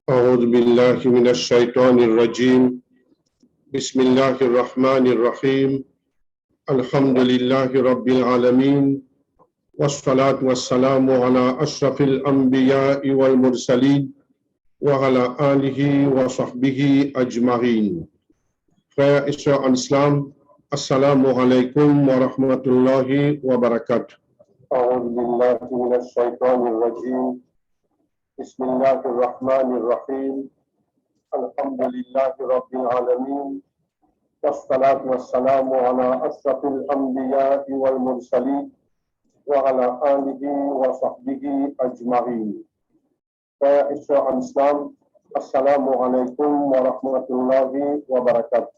أعوذ بالله من الشيطان الرجيم بسم الله الرحمن الرحيم الحمد لله رب العالمين والصلاة والسلام على أشرف الأنبياء والمرسلين وعلى آله وصحبه أجمعين. Frères et sœurs en islam, assalamu alaikum wa rahmatullahi wa barakatuh. أعوذ بالله من الشيطان الرجيم بسم الله الرحمن الرحيم الحمد لله رب العالمين والصلاة والسلام على أشرف الأنبياء والمرسلين وعلى آله وصحبه أجمعين. Frères et sœurs en islam, assalamu alaikum wa rahmatullahi wa barakatuh.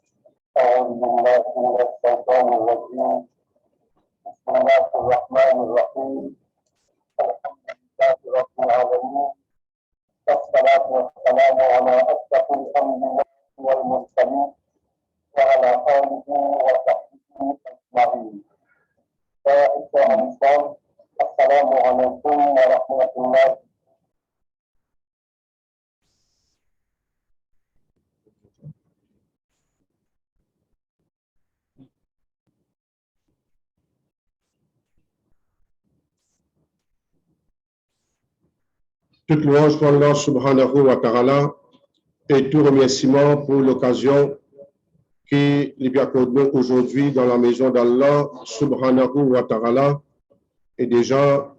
أعوذ بالله من الشيطان الرجيم بسم الله الرحمن الرحيم الحمد لله رب العالمين والصلاة والسلام على أشرف الأنبياء والمرسلين وعلى آله وصحبه أجمعين. فإخوة الإسلام السلام عليكم ورحمة الله. Toute louange pour Allah subhanahu wa ta'ala et tout remerciement pour l'occasion qui lui accorde aujourd'hui dans la maison d'Allah subhanahu wa ta'ala. Et déjà,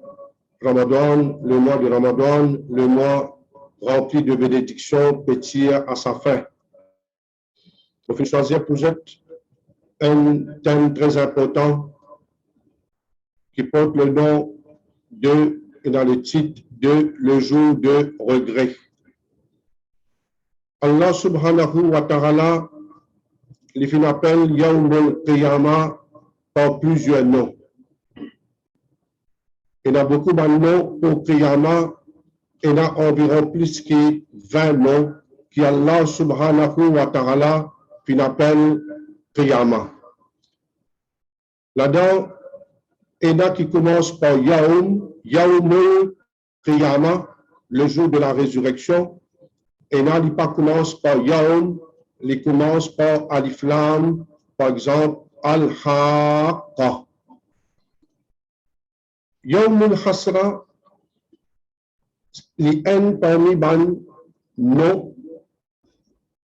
Ramadan, le mois de Ramadan, le mois rempli de bénédictions, petit à sa fin. On fait choisir pour vous un thème très important qui porte le nom de, et dans le titre de le jour de regret. Allah subhanahu wa ta'ala les fin appelle Yawm al-Qiyamah par plusieurs noms. Il y a beaucoup de noms pour Qiyamah. Il y a environ plus que 20 noms qui Allah subhanahu wa ta'ala fin appelle Qiyamah. Là-dedans, il y a qui commence par Yawm al-Qiyamah, le jour de la résurrection. Et là, il commence par Yawm, il commence par Alif Lam, par exemple, Al-Haqqa. Yawm al-Hasra, il y a parmi les noms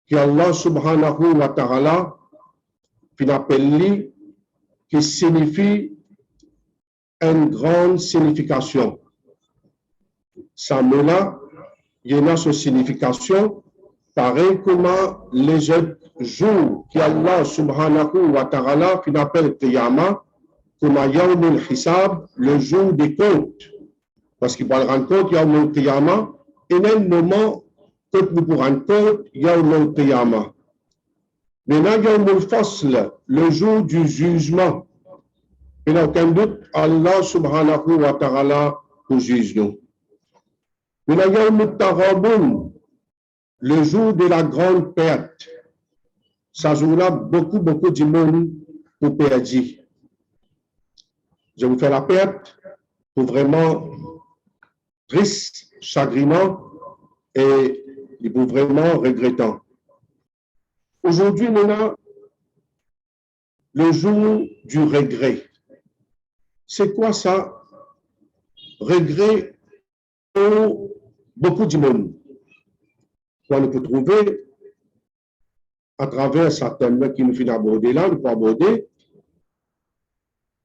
que Allah subhanahu wa ta'ala fin appelle qui signifie une grande signification. Ça mot-là, il y a une signification, pareil comme les autres jours qu'Allah subhanahu wa ta'ala fin appelle Qiyamah, comme Yawm al-Hisab, le jour des comptes. Parce qu'il va rendre compte, Yawm al-Qiyamah, il y a un moment que nous pourrons rendre compte, Yawm al-Qiyamah. Maintenant, Yawm al-Fasl, le jour du jugement. Il n'y a aucun doute, Allah subhanahu wa ta'ala nous juge nous. Maintenant, Yawm al-Taghabun, le jour de la grande perte. Ça jour-là, beaucoup de monde pour perdre. Je vous fais la perte pour vraiment triste, chagrinant et pour vraiment regrettant. Aujourd'hui, maintenant, le jour du regret. C'est quoi ça? Regret pour beaucoup de monde. On peut trouver à travers certains qui nous finissent d'aborder là, nous pouvons aborder.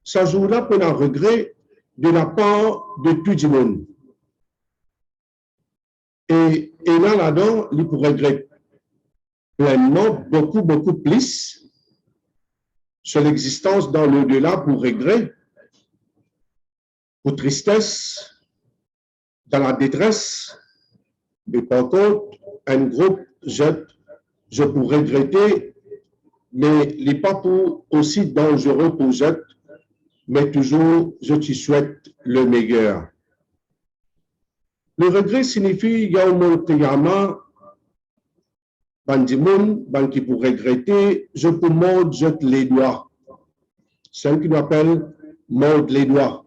Ce jour-là, on a un regret de la part de tout le monde. Et là-dedans, il peut regretter pleinement beaucoup plus sur l'existence dans l'au-delà pour regret, pour tristesse, dans la détresse, mais par contre, un groupe, je peux regretter, mais il n'est pas pour aussi dangereux pour je, mais toujours, je te souhaite le meilleur. Le regret signifie Yawm al-Qiyamah, Bandimoun, qui pour regretter, je peux mordre les doigts. C'est ce qu'on appelle mordre les doigts.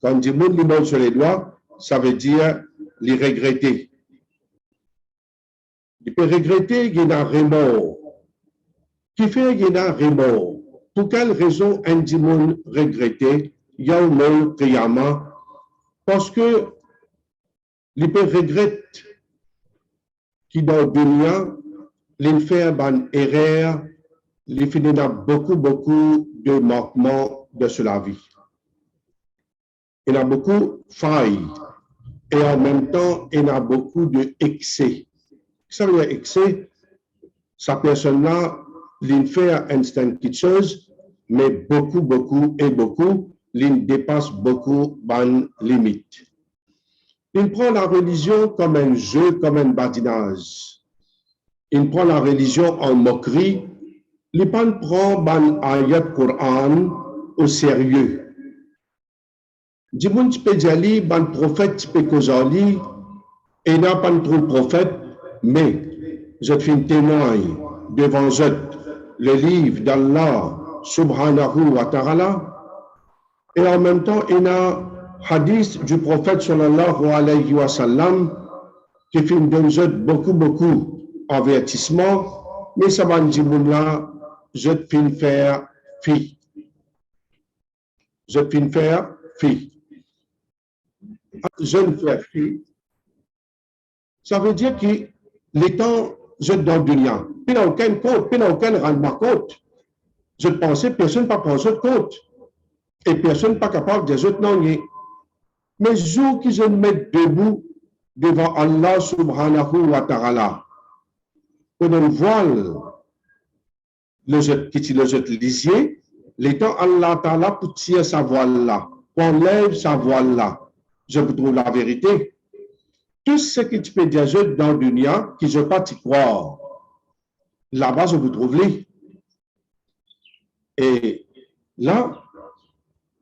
Quand on dit mordre les doigts, ça veut dire les regretter. Il peut regretter qu'il y a remords. Qui fait qu'il y a remords? Pour quelle raison un démon regretter? Il y a un mot Qiyamah. Parce que il peut regretter qu'il dans le dunya, il fait une erreur, il finit dans beaucoup de manquements de la vie. Il y a beaucoup de failles et en même temps, il y a beaucoup d'excès. Ça veut dire excès, sa personne-là, il fait un instant quelque chose, mais beaucoup, il dépasse beaucoup de limites. Il prend la religion comme un jeu, comme un badinage. Il prend la religion en moquerie. Il prend ban ayat Coran au sérieux. Dimoun spéciali ban prophète pékozali et n'a pas trop prophète, mais je suis témoin devant le livre d'Allah subhanahu wa ta'ala et en même temps il y a hadith du prophète sallallahu alayhi wa sallam qui fait beaucoup avertissement, mais ça va dire là, je finis faire fi. Je finis faire fi. Je ne fais fi. Ça veut dire que les temps, je dans le dunya. Il n'y a aucun compte, il n'y a aucun rendement compte. Je pensais, personne n'a pas pensé de compte. Et personne n'est pas capable de dire non. Mais jour que je me mets debout devant Allah subhanahu wa ta'ala, pour le voile, le jet lisier, les temps Allah ta'ala pour tirer sa voile là, pour enlève sa voile là, je vous trouve la vérité. Tout ce que tu peux dire dans le dunya, que je ne peux pas t'y croire, là-bas je vous trouve les. Et là,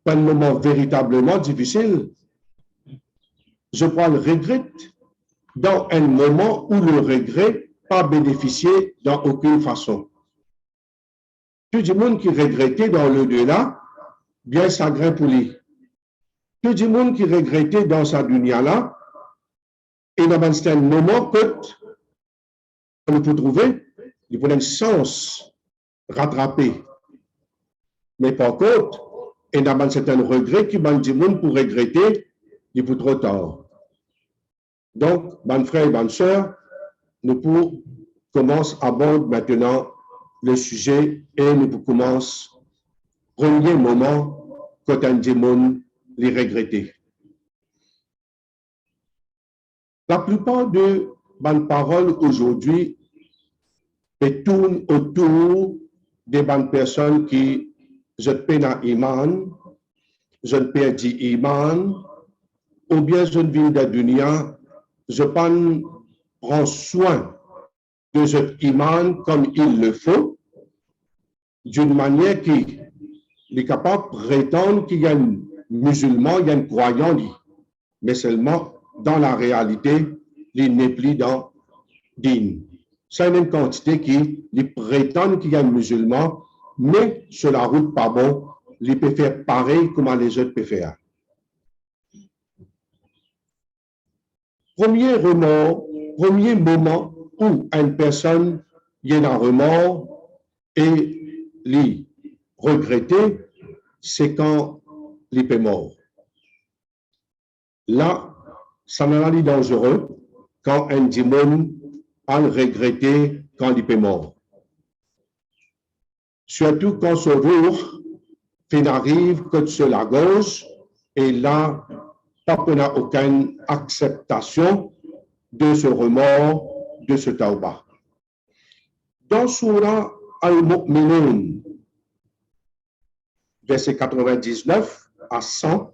c'est un moment véritablement difficile. Je crois le regret dans un moment où le regret pas bénéficié dans aucune façon. Tout le monde qui regrettait dans le delà, bien chagrin pour lui. Tout le monde qui regrettait dans sa dunya là, et dans un moment que on peut trouver, il faut un sens rattrapé. Mais par contre, il y a un certain regret qui m'a dit pour regretter, il faut trop tard. Donc, mes frères et mes sœurs, nous commençons à aborder maintenant le sujet et nous commençons premier moment quand un démon les regretter. La plupart de mes paroles aujourd'hui tournent autour des bonnes personnes qui je peine à iman, je ne perds iman, ou bien je ne vis de dunya, je prends soin de cet iman comme il le faut, d'une manière qui est capable de prétendre qu'il y a un musulman, il y a un croyant, mais seulement dans la réalité, il n'est plus dans din. C'est une quantité qui prétend qu'il y a un musulman, mais sur la route pas bon, il peut faire pareil comme les autres peuvent faire. Premier moment où une personne y a un remords et l'y regretter, c'est quand il est mort. Là, ça n'a pas dangereux quand un démon a regretté quand il est mort. Surtout quand ce jour n'arrive que sur la gauche et là, on n'a aucune acceptation de ce remords, de ce tauba. Dans Surah Al-Mu'minun, verset 99 à 100,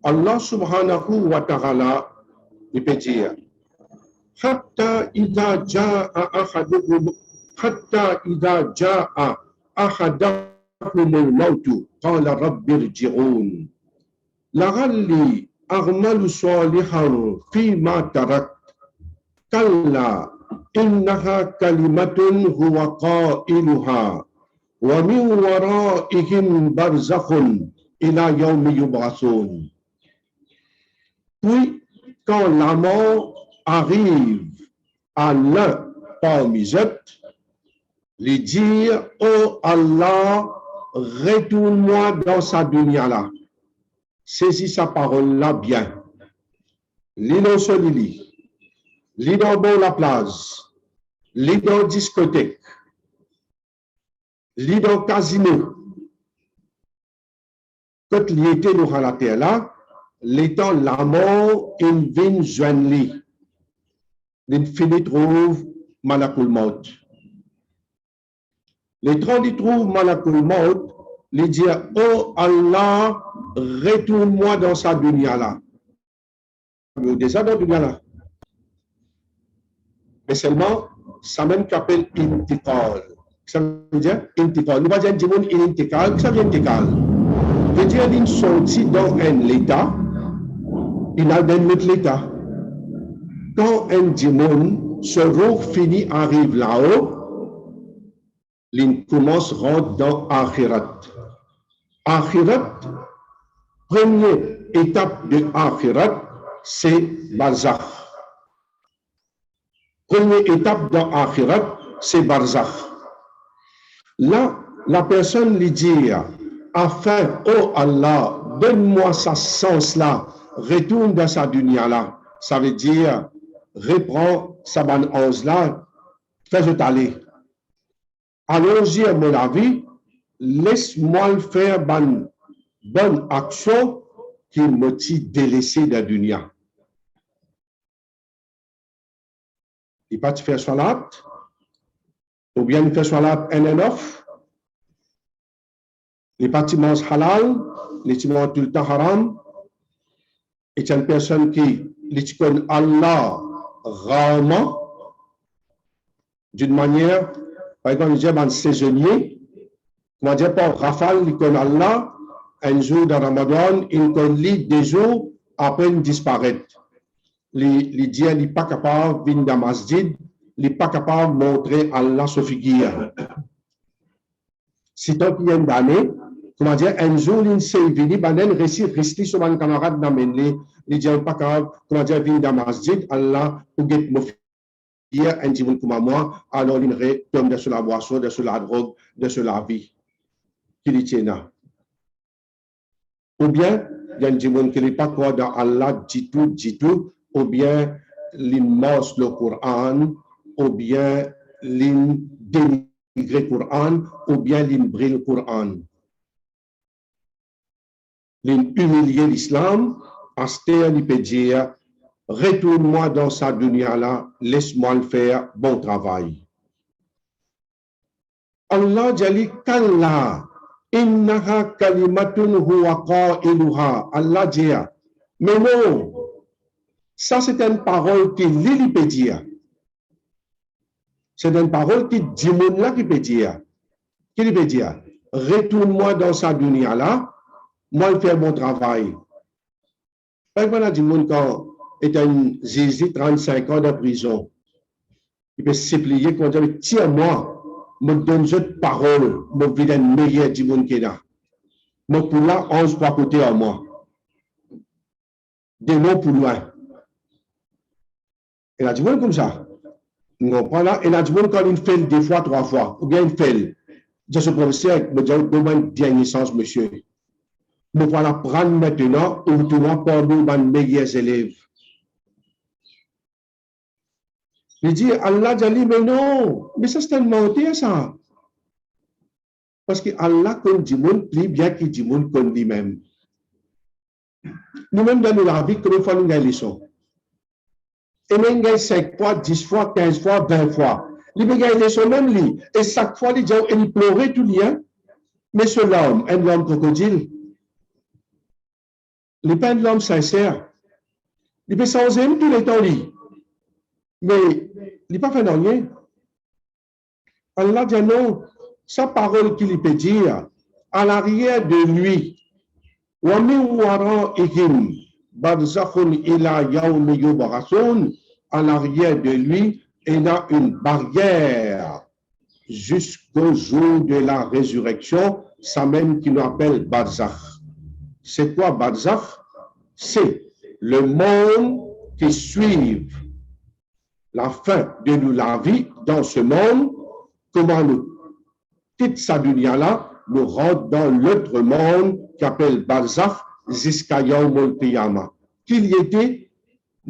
Allah subhanahu wa ta'ala il peut dire Hatta idha ja'a ahadukum hatta idha ja'a ahadakum al-mautu qala rabbi irji'un la'alli a'malu salihan fima tarakt kalla innaha kalimatun huwa qailuha wa min waraihim barzakhun ila yawmi yub'athun. Puis, quand la mort arrive à l'un parmi eux, lui dire, oh Allah, retourne-moi dans sa dunya là. Saisis sa parole là bien. Lis dans ce lit. Lis dans bon la place. Lis dans discothèque. Lis dans casino. Quand il était dans la terre là, l'étant la mort, il vient joindre lui. Il finit trouve Malakul Maut. L'étant il trouve Malakul Maut, il dit, oh Allah, retourne-moi dans sa dunya là. Déjà dans la dunya là. Mais seulement, ça même qu'appelle intikal. Ça veut dire intikal. Nous va dire intikal, ça vient intikal. Veut dire qu'il sortit dans un état, il a d'un autre état. Quand un démon, ce roux fini arrive là-haut, il commence à rentrer dans Akhirat. Akhirat, première étape de Akhirat, c'est Barzakh. Première étape dans Akhirat, c'est Barzakh. Là, la personne lui dit, afin, oh Allah, donne-moi sa sens là, retourne dans sa dunya là. Ça veut dire, reprends sa bonne onze là, fais-le aller. Allons-y, à mon avis, laisse-moi faire une bonne action qui me délaissé de la dunya. Il pas faire salat, ou bien il fait salat un et neuf. Les bâtiments halal, les bâtiments tout le temps haram, est une personne qui les connaît Allah rarement, d'une manière, par exemple, il dit un saisonnier, comment dire, pour rafale, il connaît Allah, un jour de Ramadan, il connaît des jours après il disparaît. Il dit, il n'est pas capable de venir dans la masjid, il n'est pas capable de montrer Allah sa figure. Si tant qu'il y a une année, comment dire, un jour, il s'est venu, il resté sur un camarade dans le il dit, pas capable, comment dire, venir dans la masjid, Allah, pour get mon figure, un petit comme moi, alors il retombe sur la boisson, sur la drogue, sur la vie. Qui dit tient. Ou bien, il y a un petit qui n'est pas quoi dans Allah, dit tout, ou bien, il mange le Coran, ou bien, il dénigre le Coran, ou bien, il brille le Coran. Humilier l'islam, Aster il peut dire, retourne-moi dans sa dunya là, laisse-moi le faire, bon travail. Allah jali kalla, innaha kalimatun huwa qailuha. Allah dit, mais non, ça c'est une parole qui l'île peut dire. C'est une parole qui dit mon là qui peut dire. Qui peut dire, retourne-moi dans sa dunya là, moi, je fais mon travail. Par exemple, du monde quand est un Jésus 35 ans de prison, il peut se plier quand il dit, tiens-moi, me donne cette parole, me vide un meilleur du monde qui est là. Me pour là, 11 pas côté à moi. Des mots pour loin. Et là, du monde comme ça. Non, pas là. Et là, du monde quand il fait deux fois, trois fois, ou bien il fait. Je suis professeur, me dit, demande dernier sens, monsieur. Nous voilà prendre maintenant ou tout pour nous les meilleurs élèves. Il dit, Allah dit, mais non, mais ça c'est tellement mentir ça. Parce que Allah connaît du monde plus bien que du monde connaît lui-même. Nous-mêmes dans la vie, comment faut nous gagner leçon? Et même gagner 5 fois, 10 fois, 15 fois, 20 fois. Il peut gagner leçon même lui. Et chaque fois, il dit, il pleurait tout lien. Mais ce l'homme, un homme crocodile, il n'est pas un homme sincère. Il peut sans aimer tout le temps, lui. Mais il n'est pas fait rien. Allah dit non, sa parole qu'il peut dire, à l'arrière de lui, à l'arrière de lui, il y a une barrière jusqu'au jour de la résurrection, ça même qu'il appelle Barzakh. C'est quoi Barzakh? C'est le monde qui suit la fin de nous la vie dans ce monde, comment nous quitte sa dunya là, nous rentre dans l'autre monde qui appelle Barzakh, jusqu'à Yawm al-Qiyamah. Qu'il y était,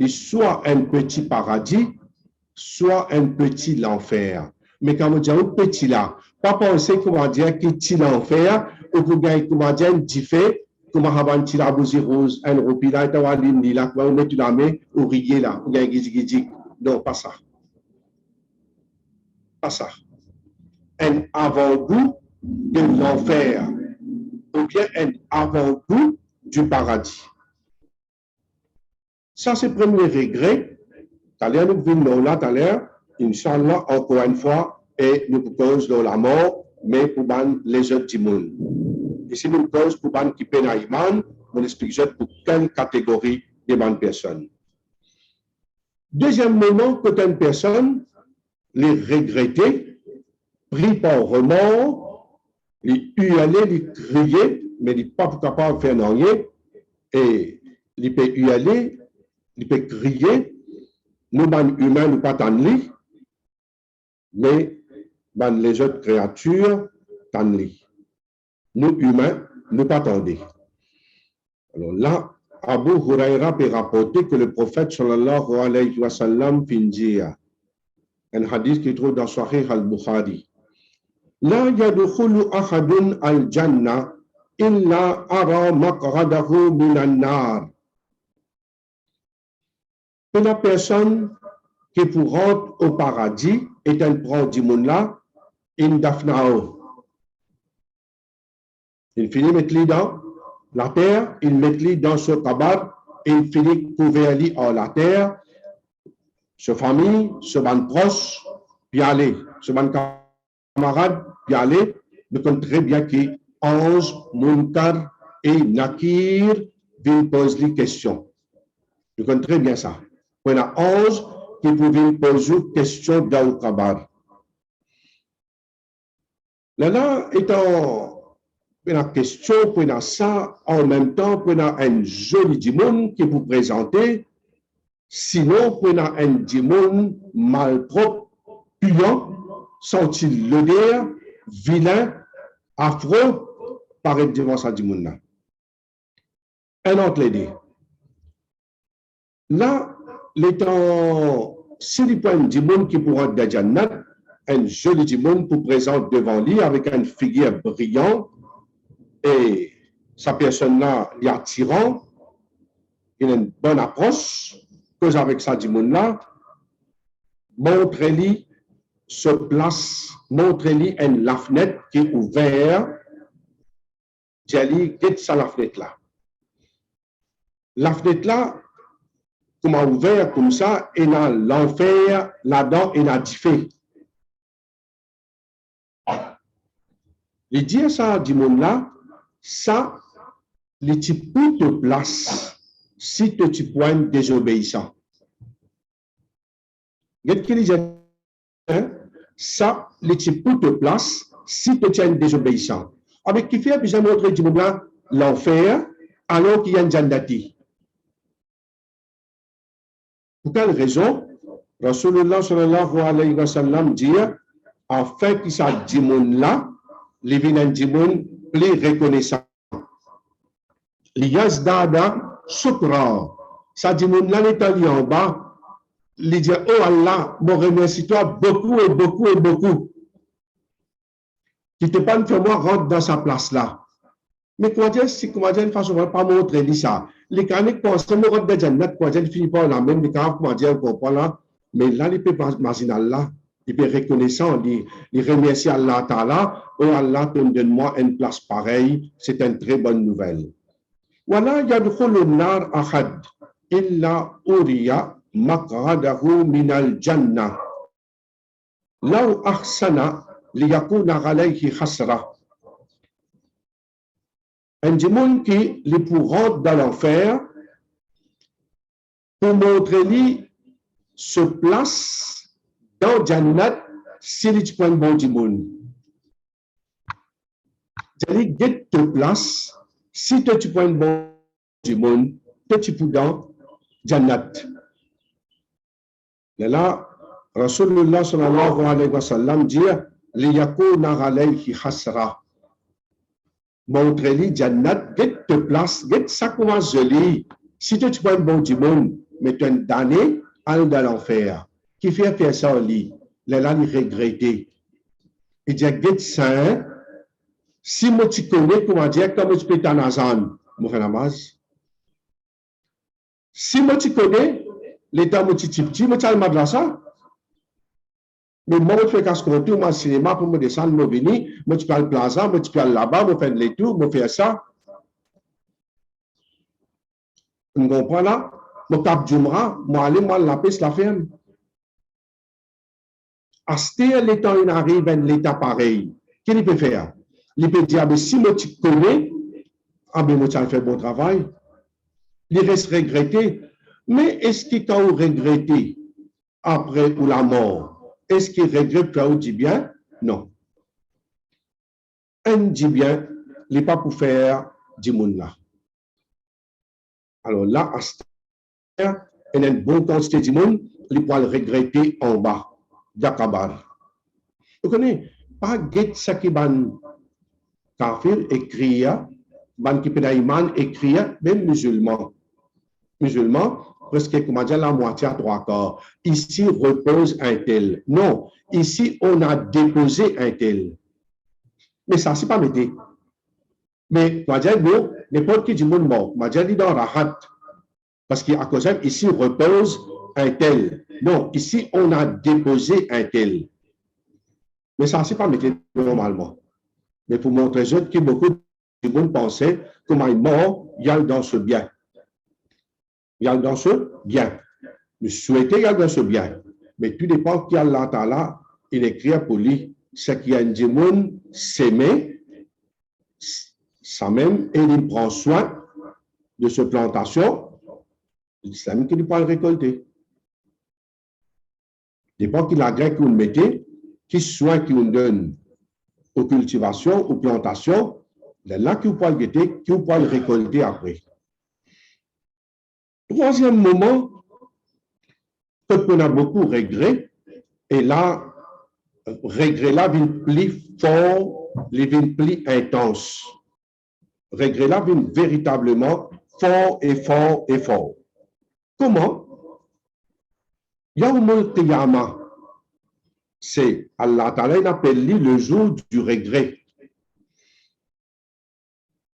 soit un petit paradis, soit un petit l'enfer. Mais quand on dit un petit là, pas penser comment dire qu'il petit l'enfer, ou comment dire un diffé, comment avoir un petit labouzi rose, un ropi là, et un ligne là, comment on met une main, ou rier là, ou bien gizi. Non, pas ça. Pas ça. Un avant-goût de l'enfer, ou bien un avant-goût du paradis. Ça, c'est le premier regret. Tout à l'heure, nous venons là, tout à l'heure, Inch'Allah, encore une fois, et nous proposons dans la mort, mais pour les autres du monde. Ici, nous proposons pour ban qui peine à Iman, on explique pour quelle catégorie de bonnes personnes. Deuxième moment, quand une personne les regretter, pris par remords, les hurler, les crier, mais il n'est pas capable de faire rien, et il peut hurler, il peut crier, nous, humains, nous pas t'ennuyer, mais les autres créatures t'ennuient. Nous, humains, nous pas t'ennuyer. Alors là, Abu Huraira peut rapporter que le prophète sallallahu alayhi wa sallam fin dire, un hadith qui trouve dans Sahih al-Bukhari, La yadkhulu ahadun al-jannah illa ara maq'adahu minan nar. Que la personne qui pour rentrer au paradis est un prend du monde là, in dafnao. Il finit mettre dans la terre, il met dans ce tabac, il finit couvert en la terre, ce famille, ce ban proche, puis aller, ce ban camarade, puis aller, nous connaissons très bien que Ange, Munkar et Nakir viennent poser les questions. Nous connaissons très bien ça. On a Ange qui pouvaient poser des questions dans le kabar. Là, étant la question, pour ça, en même temps, pour un joli dimon qui vous présenter, sinon, pour un dimon malpropre, puant, senti l'odeur, vilain, affreux, paraît devant sa dimon là. Un autre l'idée. Là, l'étant, si il prend un dimon qui pourra être de Jannat, un joli dimon pour présenter devant lui avec une figure brillante, et sa personne-là est attirant, il a une bonne approche, cause avec ça du monde-là, montrez-lui se place, montrez-lui la fenêtre qui est ouverte, j'ai dit, ça la fenêtre-là. La fenêtre-là, comment ouvert comme ça, et dans l'enfer, là-dedans, il a diffé. Il dit ça du monde-là, ça, les types de place si tu points désobéissant. Ça, les types de place si tu tiens désobéissant. Avec qui fait, puis j'ai montré du moment l'enfer, alors qu'il y a une jannati. Pour quelle raison? Rasulullah sallallahu alayhi wa sallam dit, afin qu'il soit du monde là, les vilains du monde, les reconnaissants. Liyazdada shukra. Ça dit mon là l'état en bas, il dit oh Allah, me remercie-toi beaucoup et beaucoup et beaucoup. Qui te pas fait moi rentre dans sa place là. Mais comment dire si comment dire une façon va pas montrer ça. Les caniques pensent que me rentre dans Jannat comment dire finit pas la même les comment dire comprend là, mais là il peut pas imaginer Allah, il peut reconnaissant, il remercie Allah Ta'ala, oh Allah donne-moi une place pareille, c'est une très bonne nouvelle. ولا يدخل النار أحد إلا أري مقعده من الجنة لو أحسن ليكون عليه حسرة. Un démon qui les pourra dans l'enfer pour montrer lui se place dans Jannat si il prend bon démon. J'allais get te place. Si tu prends une bonne du monde, tu peux dans Jannat. Là, Rasulullah sallallahu alayhi wa sallam dit liyakuna alayhi hasra. Montre-lui Jannat, get te place, get ça commence joli. Si tu prends un bon du monde, mais tu es damné, aller dans l'enfer. Qui fait faire ça au lit? Les là, il regrettait. Il dit, get ça, si moi tu connais, comment dire, comme tu peux t'en azan, mon frère Namaz. Si moi tu connais, l'état moi tu petit, moi tu as le madrasa. Mais moi, je fais casse compte, moi, cinéma pour me descendre, moi, venir, moi, tu peux aller plaza, moi, tu peux aller là-bas, moi, faire les tours, moi, faire ça. Vous comprenez là? Moi, cap Jumra, moi, aller, moi, la paix, la ferme. À ce l'état, il arrive à l'état pareil. Qu'est-ce qu'il peut faire? Il peut dire, mais si moi, tu connais, ah, ben, moi, tu as fait bon travail. Il reste regretté. Mais est-ce qu'il t'a regretté après ou la mort? Est-ce qu'il regrette là ou dit bien? Non. Un dit bien, il n'est pas pour faire du monde là. Alors là, à ce moment, il y a une bonne quantité de monde, il peut le regretter en bas, d'Akabar. Vous connaissez, pas get ça qui ban kafir écrit, ban qui peut iman écrit, même musulman. Musulman, presque, comment dire, la moitié à trois quarts. Ici repose un tel. Non, ici on a déposé un tel. Mais ça, c'est pas mété. Mais, comment dire, nous, n'importe qui du monde mort, comment dire, dit dans Rahat, parce qu'à cause de ici repose un tel. Non, ici on a déposé un tel. Mais ça, c'est pas mété normalement. Mais pour montrer aux autres que beaucoup de monde pensaient, comment il est mort, il y a dans ce bien. Il y a dans ce bien. Nous souhaitons qu'il y a dans ce bien. Mais tout dépend qui a là, il écrit pour lui, c'est qu'il y a un démon s'aimer, ça même, et il prend soin de cette plantation, c'est lui qui ne peut pas le récolter. Dépend qu'il a grec qu'on mettait, qui soin qu'on donne aux cultivations, aux plantations, c'est là qu'il peut le guetter, qu'il peut le récolter après. Troisième moment, qu'on a beaucoup regret, et là, regret là vient plus fort, vient plus intense. Regret là vient véritablement fort et fort et fort. Comment? Yawmul Qiyamah, c'est Allah Ta'ala appelle le jour du regret.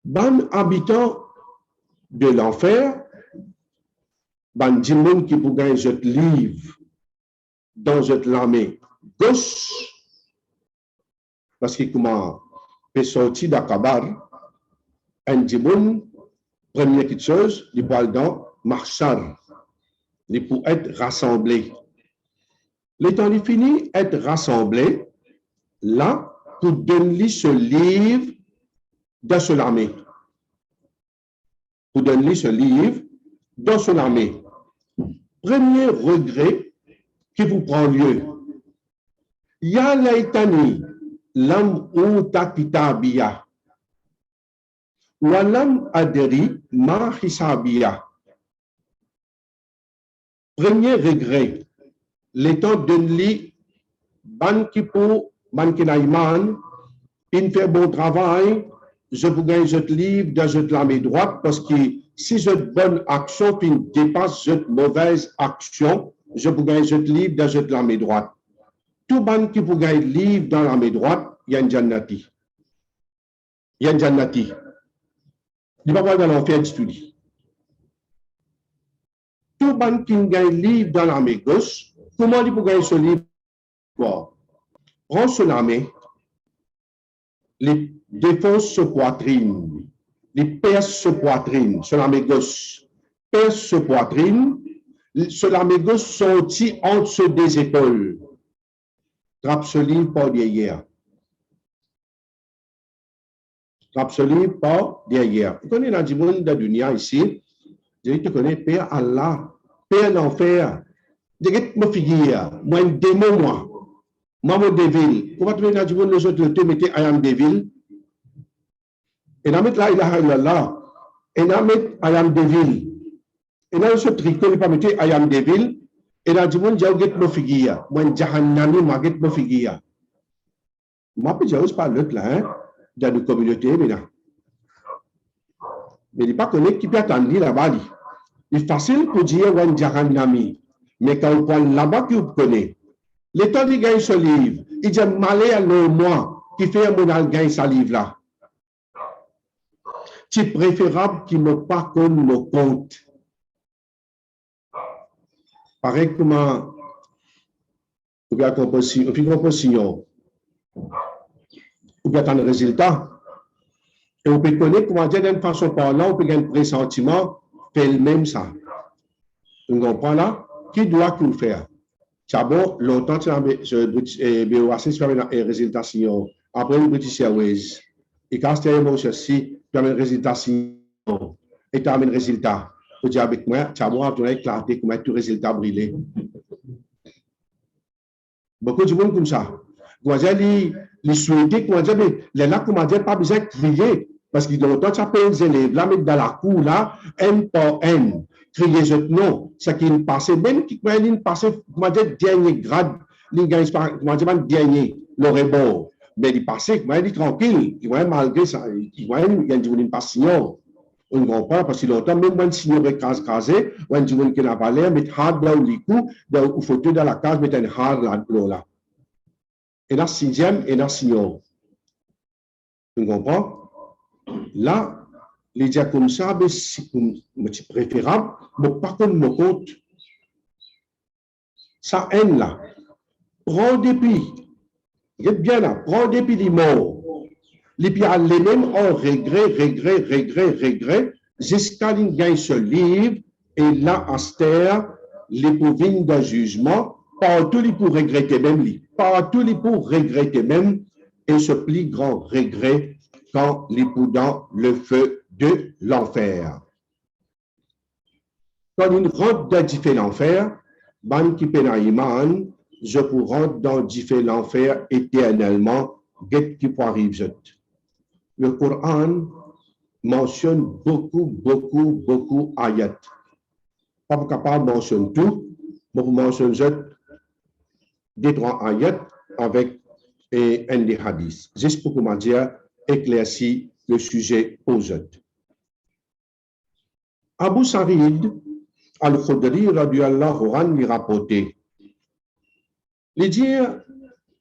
Ban habitant de l'enfer, ban dimon qui pour gagner cette livre dans cette lame gauche, parce que comment peut sortir d'Akabar, un dimon, première petite chose, il peut aller dans Marchar, il peut être rassemblé. Le temps est fini, être rassemblé, là, pour donner ce livre dans son armée. Pour donner ce livre dans son armée. Premier regret qui vous prend lieu. Ya laitani lam uta kitabiya. Wa lam adri ma hisabiya. Premier regret. L'état donne-lui ban qui pour ban qui naïman, il fait bon travail, je vous gagne ce livre dans cette lame droite parce que si cette bonne action puis dépasse cette mauvaise action, je vous gagne ce livre dans cette lame droite. Tout ban qui vous gagne livre dans la main droite, il y a une jannati. Il y a une jannati. Il va pas dans l'enfer du tout. Tout ban qui gagne livre dans la main gauche, comment il peut gagner ce livre? Prends ce lame, les défonce ce poitrine, les perce ce poitrine, ce lame gauche, perce ce poitrine, ce lame gauche sortit entre des épaules. Trappe ce livre par derrière. Trappe ce livre par derrière. Vous connaissez dans le monde de la dunya ici, je te connais Père Allah, Père l'enfer. Je vais me figure, moi un démon, moi. Moi, mon devil. Comment tu veux dans le monde, les autres te mettez I am devil? Et là, mettre la ilaha illallah. Et là, mettre I am devil. Et là, ce tricot, il pas mettre I am devil. Et là, du monde, j'ai oublié de figure. Moi, jahannami, m'a get me figure. Moi, puis j'ose pas l'autre là, hein, dans nos communautés, mais là. Mais il n'est pas connu qui peut attendre là-bas. Il est facile pour dire un jahannami. Mais quand on prend là-bas, qui vous connaît, l'état du gagne ce livre, il dit malé à le moi qui fait un monal gagne ce livre là. C'est préférable qu'il ne pas qu'on me compte. Pareil comment ou bien composition, ou bien un résultat. Et on peut connaître comment dire d'une façon parlant, on peut gagner un pressentiment, fait le même ça. On comprend là? Qui doit tout faire? D'abord, longtemps, tu as un résultat sinon. Après, le British Airways. Et quand tu as un ceci, tu as un résultat sinon. Et tu as un résultat. Tu dis avec moi, tu as éclaté comment tu résultat brûlé. Beaucoup de monde comme ça. Comment dire, les souhaiter, comment dire, mais les là, comment dire, pas besoin de crier. Parce que longtemps, tu as payé les élèves, là, mettre dans la cour, là, N par N. Crier je non, c'est qu'il passe, même qui passe, comment dire, dernier grade, il gagne, comment dire, dernier, le rebord. Mais il passe, comment dire, tranquille, il va malgré ça, il va une passion. On ne comprend pas parce que longtemps, même quand le signor est casé, quand il dit qu'il n'a pas l'air, mettre hard dans le coup, il faut dans la case, mettre un hard là. Et la sixième, et la signor. On comprend? Là, les dire comme ça, c'est préférable, mais par contre, me compte, ça haine là. Prends des plis, bien là, prends des plis morts. Les pieds les mêmes en regret, jusqu'à une gagne ce livre, et là, Astère, les pour venir d'un jugement, partout les pour regretter même, partout les pour regretter même, et ce plus grand regret quand les pour dans le feu de l'enfer. Quand il rentre dans différents l'enfer, ban qui penaïman, je pour rentrer dans différents l'enfer éternellement, guet qui pour arriver. Le Coran mentionne beaucoup ayat. Pas capable de mentionner tout, mais pour mentionner des trois ayats avec un des hadiths. Juste pour comment dire, éclaircir le sujet aux autres. Abu Sarid al-Khudri radiyallahu anhu lui rapporté. Il dit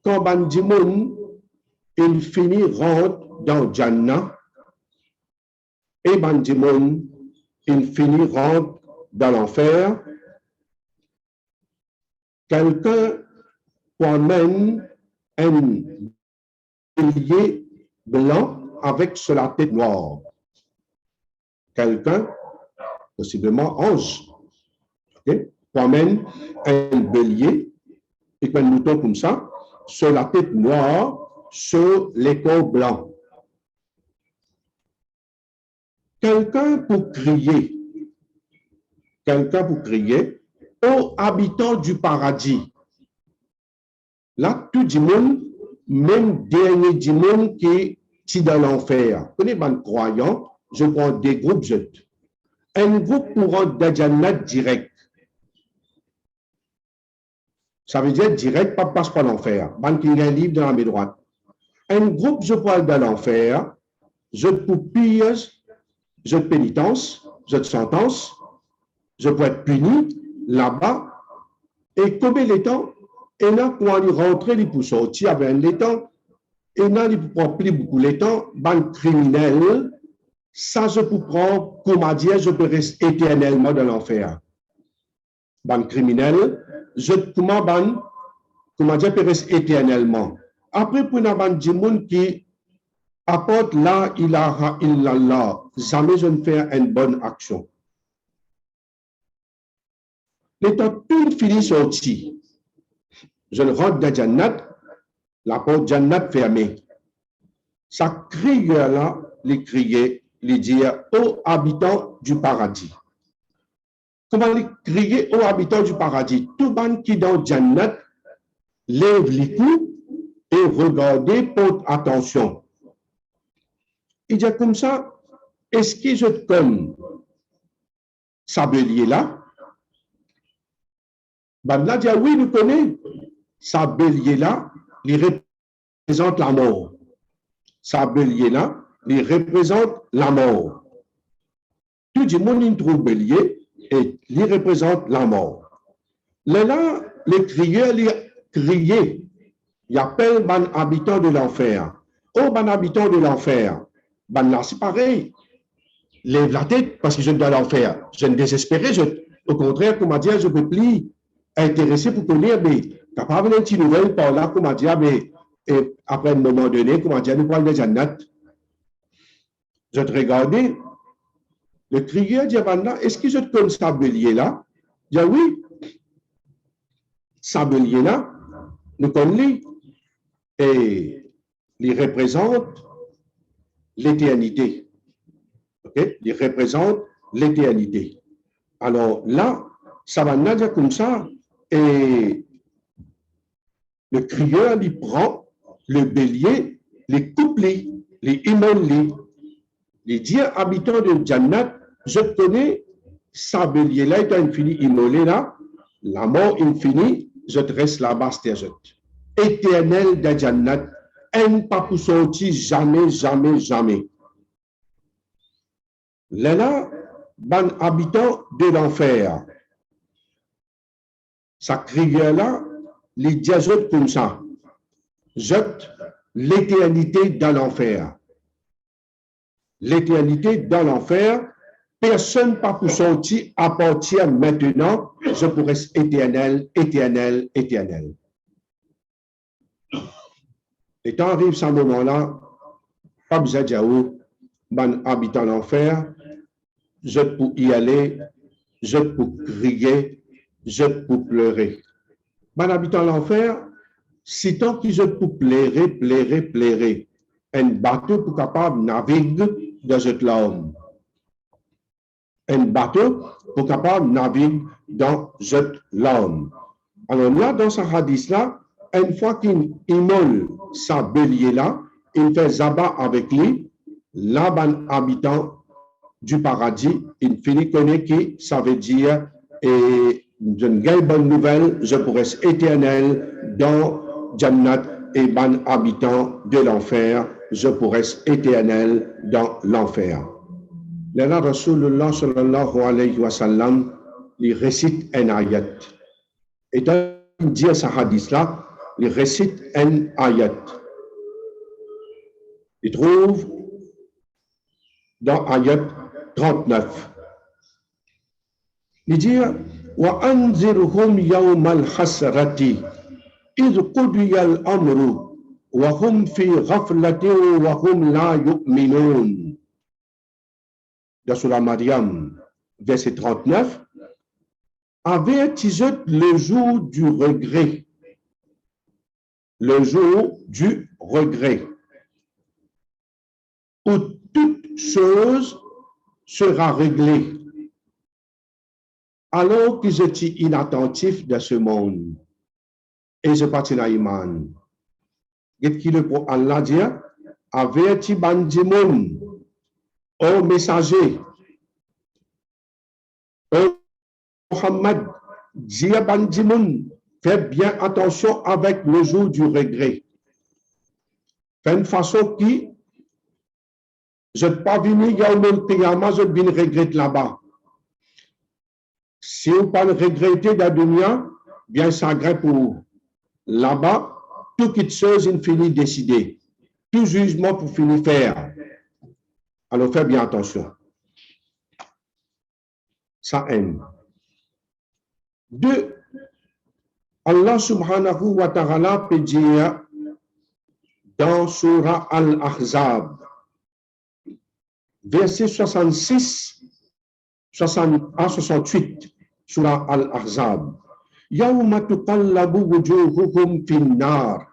quand Bandimoun il finit rentre dans Jannah et Bandimoun il finit rentre dans l'enfer, quelqu'un promène un bélier blanc avec sur la tête noire. Quelqu'un, possiblement ange, promène un bélier et un mouton comme ça, sur la tête noire, sur les corps blancs. Quelqu'un pour crier aux habitants du paradis. Là, tout le monde, même dernier du monde qui est dans l'enfer. Vous connaissez les croyants, je prends des groupes. Un groupe pour rentrer dans Jannat direct. Ça veut dire direct, pas passe par l'enfer. Ban qui a un livre dans la main droite. Un groupe, je prends dans l'enfer, je poupille, je pénitence, je sentence, je peux être puni là-bas. Et combien de temps? Et là, quand on rentre, il peut sortir avec un temps. Et là, il peut prendre plus beaucoup de temps. Ban criminel, ça, je peux prendre, comment dire, je peux rester éternellement dans l'enfer. Ban criminel, je comment dire, peut rester éternellement. Après, pour une ban du monde qui apporte la ilaha illallah, jamais je ne fais une bonne action. L'état tout fini sorti. Je rentre dans Jannat, la porte Jannat fermée. Ça crie là, les crier, les dire aux habitants du paradis. Comment les crier aux habitants du paradis? Tout le monde qui dans Jannat lève les coups et regardez, porte attention. Il dit comme ça, est-ce que je te connais ça bélier là? Ben là, dit, oui, nous connaissons. Ça bélier-là, il représente la mort. Ça bélier-là, il représente la mort. Tout le monde il trouve bélier et il représente la mort. Là, les crieurs, ils crient. Ils appellent les habitants de l'enfer. Oh, les habitants de l'enfer. Ben là, c'est pareil. Lève la tête parce que je suis dans l'enfer. Je ne désespéré. Au contraire, comment dire, je ne peux plus intéressé pour connaître, mais capable d'une petite nouvelle par là, comment dire, mais après un moment donné, comment dire, nous parlons des Jannat. Je te regardais, le crieur dit, est-ce que je te connais ce bélier-là? Je dis, oui, ce bélier-là, nous connaissons, et il représente l'éternité. Okay? Il représente l'éternité. Alors là, ça va dire comme ça, et le crieur, il prend le bélier, les coupe, les immole, les dit habitants de Jannat, je connais, ça bélier-là est infini immolé là, la mort infinie, je te reste là-bas, c'est éternel de Jannat, un pas pour sortir jamais, jamais, jamais. Là, ban habitant de l'enfer, ça crieur-là, les diazotes comme ça, jette l'éternité dans l'enfer. L'éternité dans l'enfer, personne pas pour sortir à partir maintenant, je pourrais être éternel, éternel, éternel. Et quand arrive ce moment-là, pas besoin de dire où, ben, habitant l'enfer, je peux y aller, je peux crier, je peux pleurer. Ben, habitant l'enfer, si tant que je peux pleurer, un bateau pour capable de naviguer dans cette l'homme. Un bateau pour capable de naviguer dans cette l'homme. Alors là, dans ce hadith-là, une fois qu'il immole sa bélier-là, il fait zabat avec lui, là, ben, habitant du paradis, il finit connaître qui ça veut dire, et d'une bonne nouvelle, je pourrais être éternel dans Jannat et ban habitant de l'enfer, je pourrais être éternel dans l'enfer. Là, Rasulullah sallallahu alayhi wa sallam, il récite un ayat. Et dans il dit ce hadith-là, il récite un ayat. Il trouve dans ayat 39. Il dit wa anzirhum yawm al-hasrati idh qudiya al-amru wa hum fi ghaflatin wa hum la yu'minun. Dans Surah Maryam, verset 39, avertis le jour du regret. Le jour du regret. Où toute chose sera réglée. Alors qu'ils étaient inattentifs de ce monde. Et je partis dans l'Iman. Qu'est-ce qu'il est pour Allah dire? Avertis bandimoun, ô messager, ô Muhammad, dis à bandimoun, fais bien attention avec le jour du regret. Fais une façon qui, je ne pas venir, il y a un piyama, je viens regretter là-bas. Si on parle regretter dans la dunya, bien ça agrée pour là-bas, tout qui chose, il finit décider. Tout jugement pour finir faire. Alors fais bien attention. Ça aime. Deux, Allah subhanahu wa ta'ala peut dire dans Surah Al-Ahzab, verset 66 à 68, Surah Al-Ahzab. Yawma tuqallabu wujuhuhum fin-nar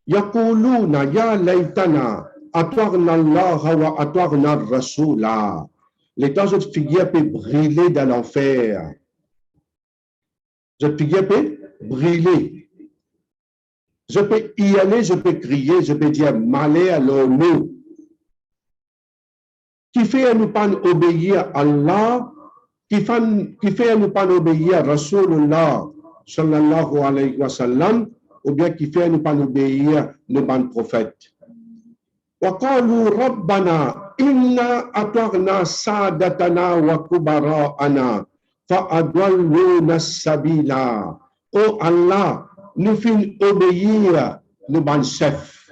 yaquluna ya laytana atwarna Allah wa atwarna ar-rasula. Les temps de figure peut brûler dans l'enfer. Cette figure peut brûler. Je peux y aller, je peux crier, je peux dire malheur à nous. Qui fait à nous pas obéir à Allah, qui fait à nous pas obéir à Rasulullah sallallahu alayhi wa sallam, ou bien qui fait ne pas obéir le ban prophète. وقالوا ربنا إنا أطعنا سادتنا وكبراءنا فأضلونا السبيل. Oh Allah, nous fin obéir nos ban chefs,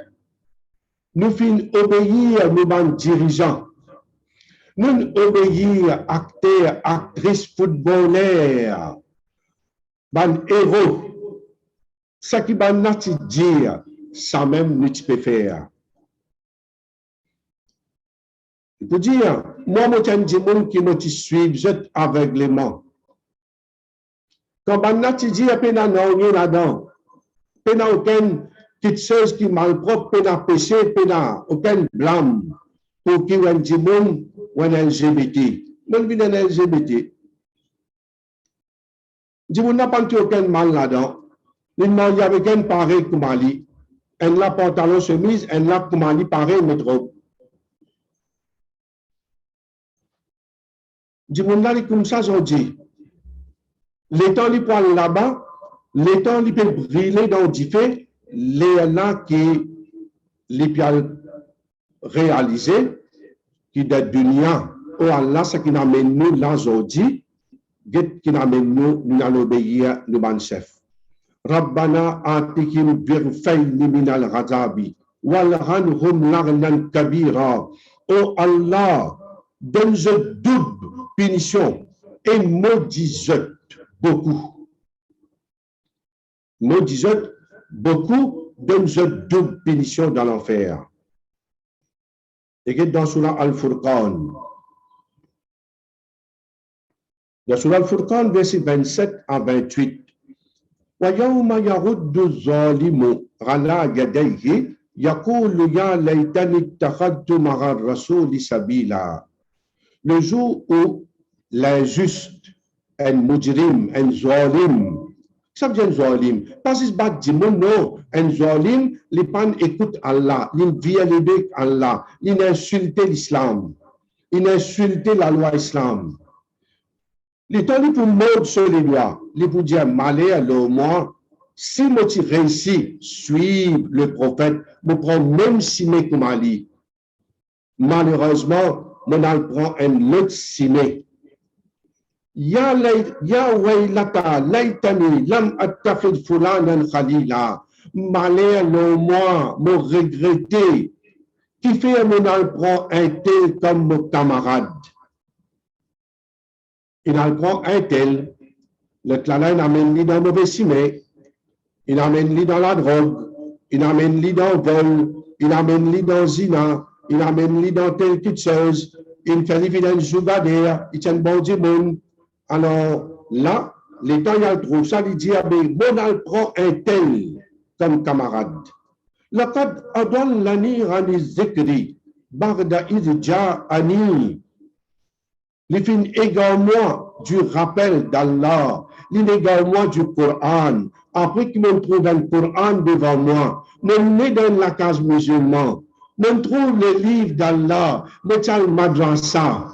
nous fin obéir nos ban dirigeants, nous obéir acteurs, actrices, footballeurs, ban héros. Ça qui ban nati dire, ça même nous peut faire. Il peut dire, moi, je suis un monde qui me suit, je suis aveuglément. Quand je dis, il n'y a rien là-dedans. Il n'y a aucune petite chose qui est malpropre, il n'y a péché, il n'y a aucun blâme pour qui on dit monde ou un LGBT. Même si on est LGBT. Je ne n'a pas aucun mal là-dedans. Il n'y a aucun pareil comme Ali. Elle a pantalon chemise, elle a comme Ali pareil, mais trop. Je ne comme ça, j'en dis. Les temps, ils prennent là-bas, les temps, ils peuvent brûler dans du feu, les là qui les peuvent réaliser, qui de dunia, ou Allah, ce qui n'amène nous là aujourd'hui, qui n'amène nous à l'obéir, nous, ban chef. Rabbana atikim birfayni min al-ghadabi, walhanhum lagnan kabira. Oh Allah, donne-je double punition et maudis-je beaucoup. Maudis-je beaucoup, donne-je double punition dans l'enfer. Et dans Surah Al-Furqan. Dans Surah Al-Furqan, verset 27 à 28. وَيَوْمَ يَرُدُّ الظَّالِمُ عَلَى يَدَيْهِ يَقُولُ يَا لَيْتَنِي اتَّخَذْتُ مَعَ الرَّسُولِ سَبِيلًا. Le jour où l'injuste, un mujrim, un zalim, ça veut dire zalim, pas si bat du monde, non, un zalim, les pan écoute Allah, il violent Allah, il insulte l'islam, il insulte la loi islam. Les temps pour mordre sur les doigts, les pour dire malheur le moi, si moi tu réussis, suivre le prophète, me prend même simé comme Ali. Malheureusement, mon prend un autre simé. Ya waylata laytani lam attakhid fulanan khalila. Malheur le moi, me regretter, qui fait mon prend un tel comme mon camarade. Il apprend un tel, le clanin il amène lui dans le mauvais cimé, il amène lui dans la drogue, il amène lui dans le vol, il amène lui dans le zina, il amène lui dans telle petite chose, il fait lui dans le jougadaire, il tient bon du monde. Alors là, les temps il trouve ça, il dit, bon, il prend un tel comme camarade. لقد أضلني عن الذكر بعد إذ جاءني. Il fait également du rappel d'Allah, il également du Coran. Après qu'il me trouve un Coran devant moi, me dans la case musulmane, me trouve le livre d'Allah, me tient le madrasa.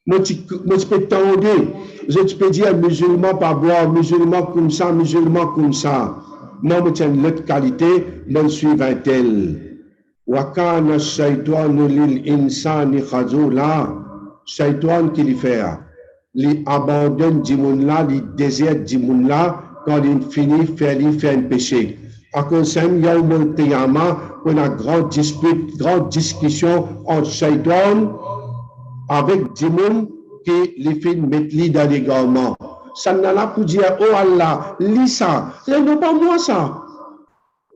Je peux t'entendre, je peux dire musulman pas boire, musulman comme ça, musulman comme ça. Non, je tiens l'autre qualité, je suis un tel. وَكَانَ الشَّيْطَانُ لِلْإِنسَانِ خَذُولًا. Shaitan qui lui fait, il abandonne du monde là, il déserte du monde là, quand il finit, il fait un péché. À cause de ça, il y a une qiyamah, une grande dispute, grande discussion entre Shaitan avec du monde qui lui fait mettre dans l'égarement. Ça n'a pas pour dire, oh Allah, lis ça. C'est non pas moi ça.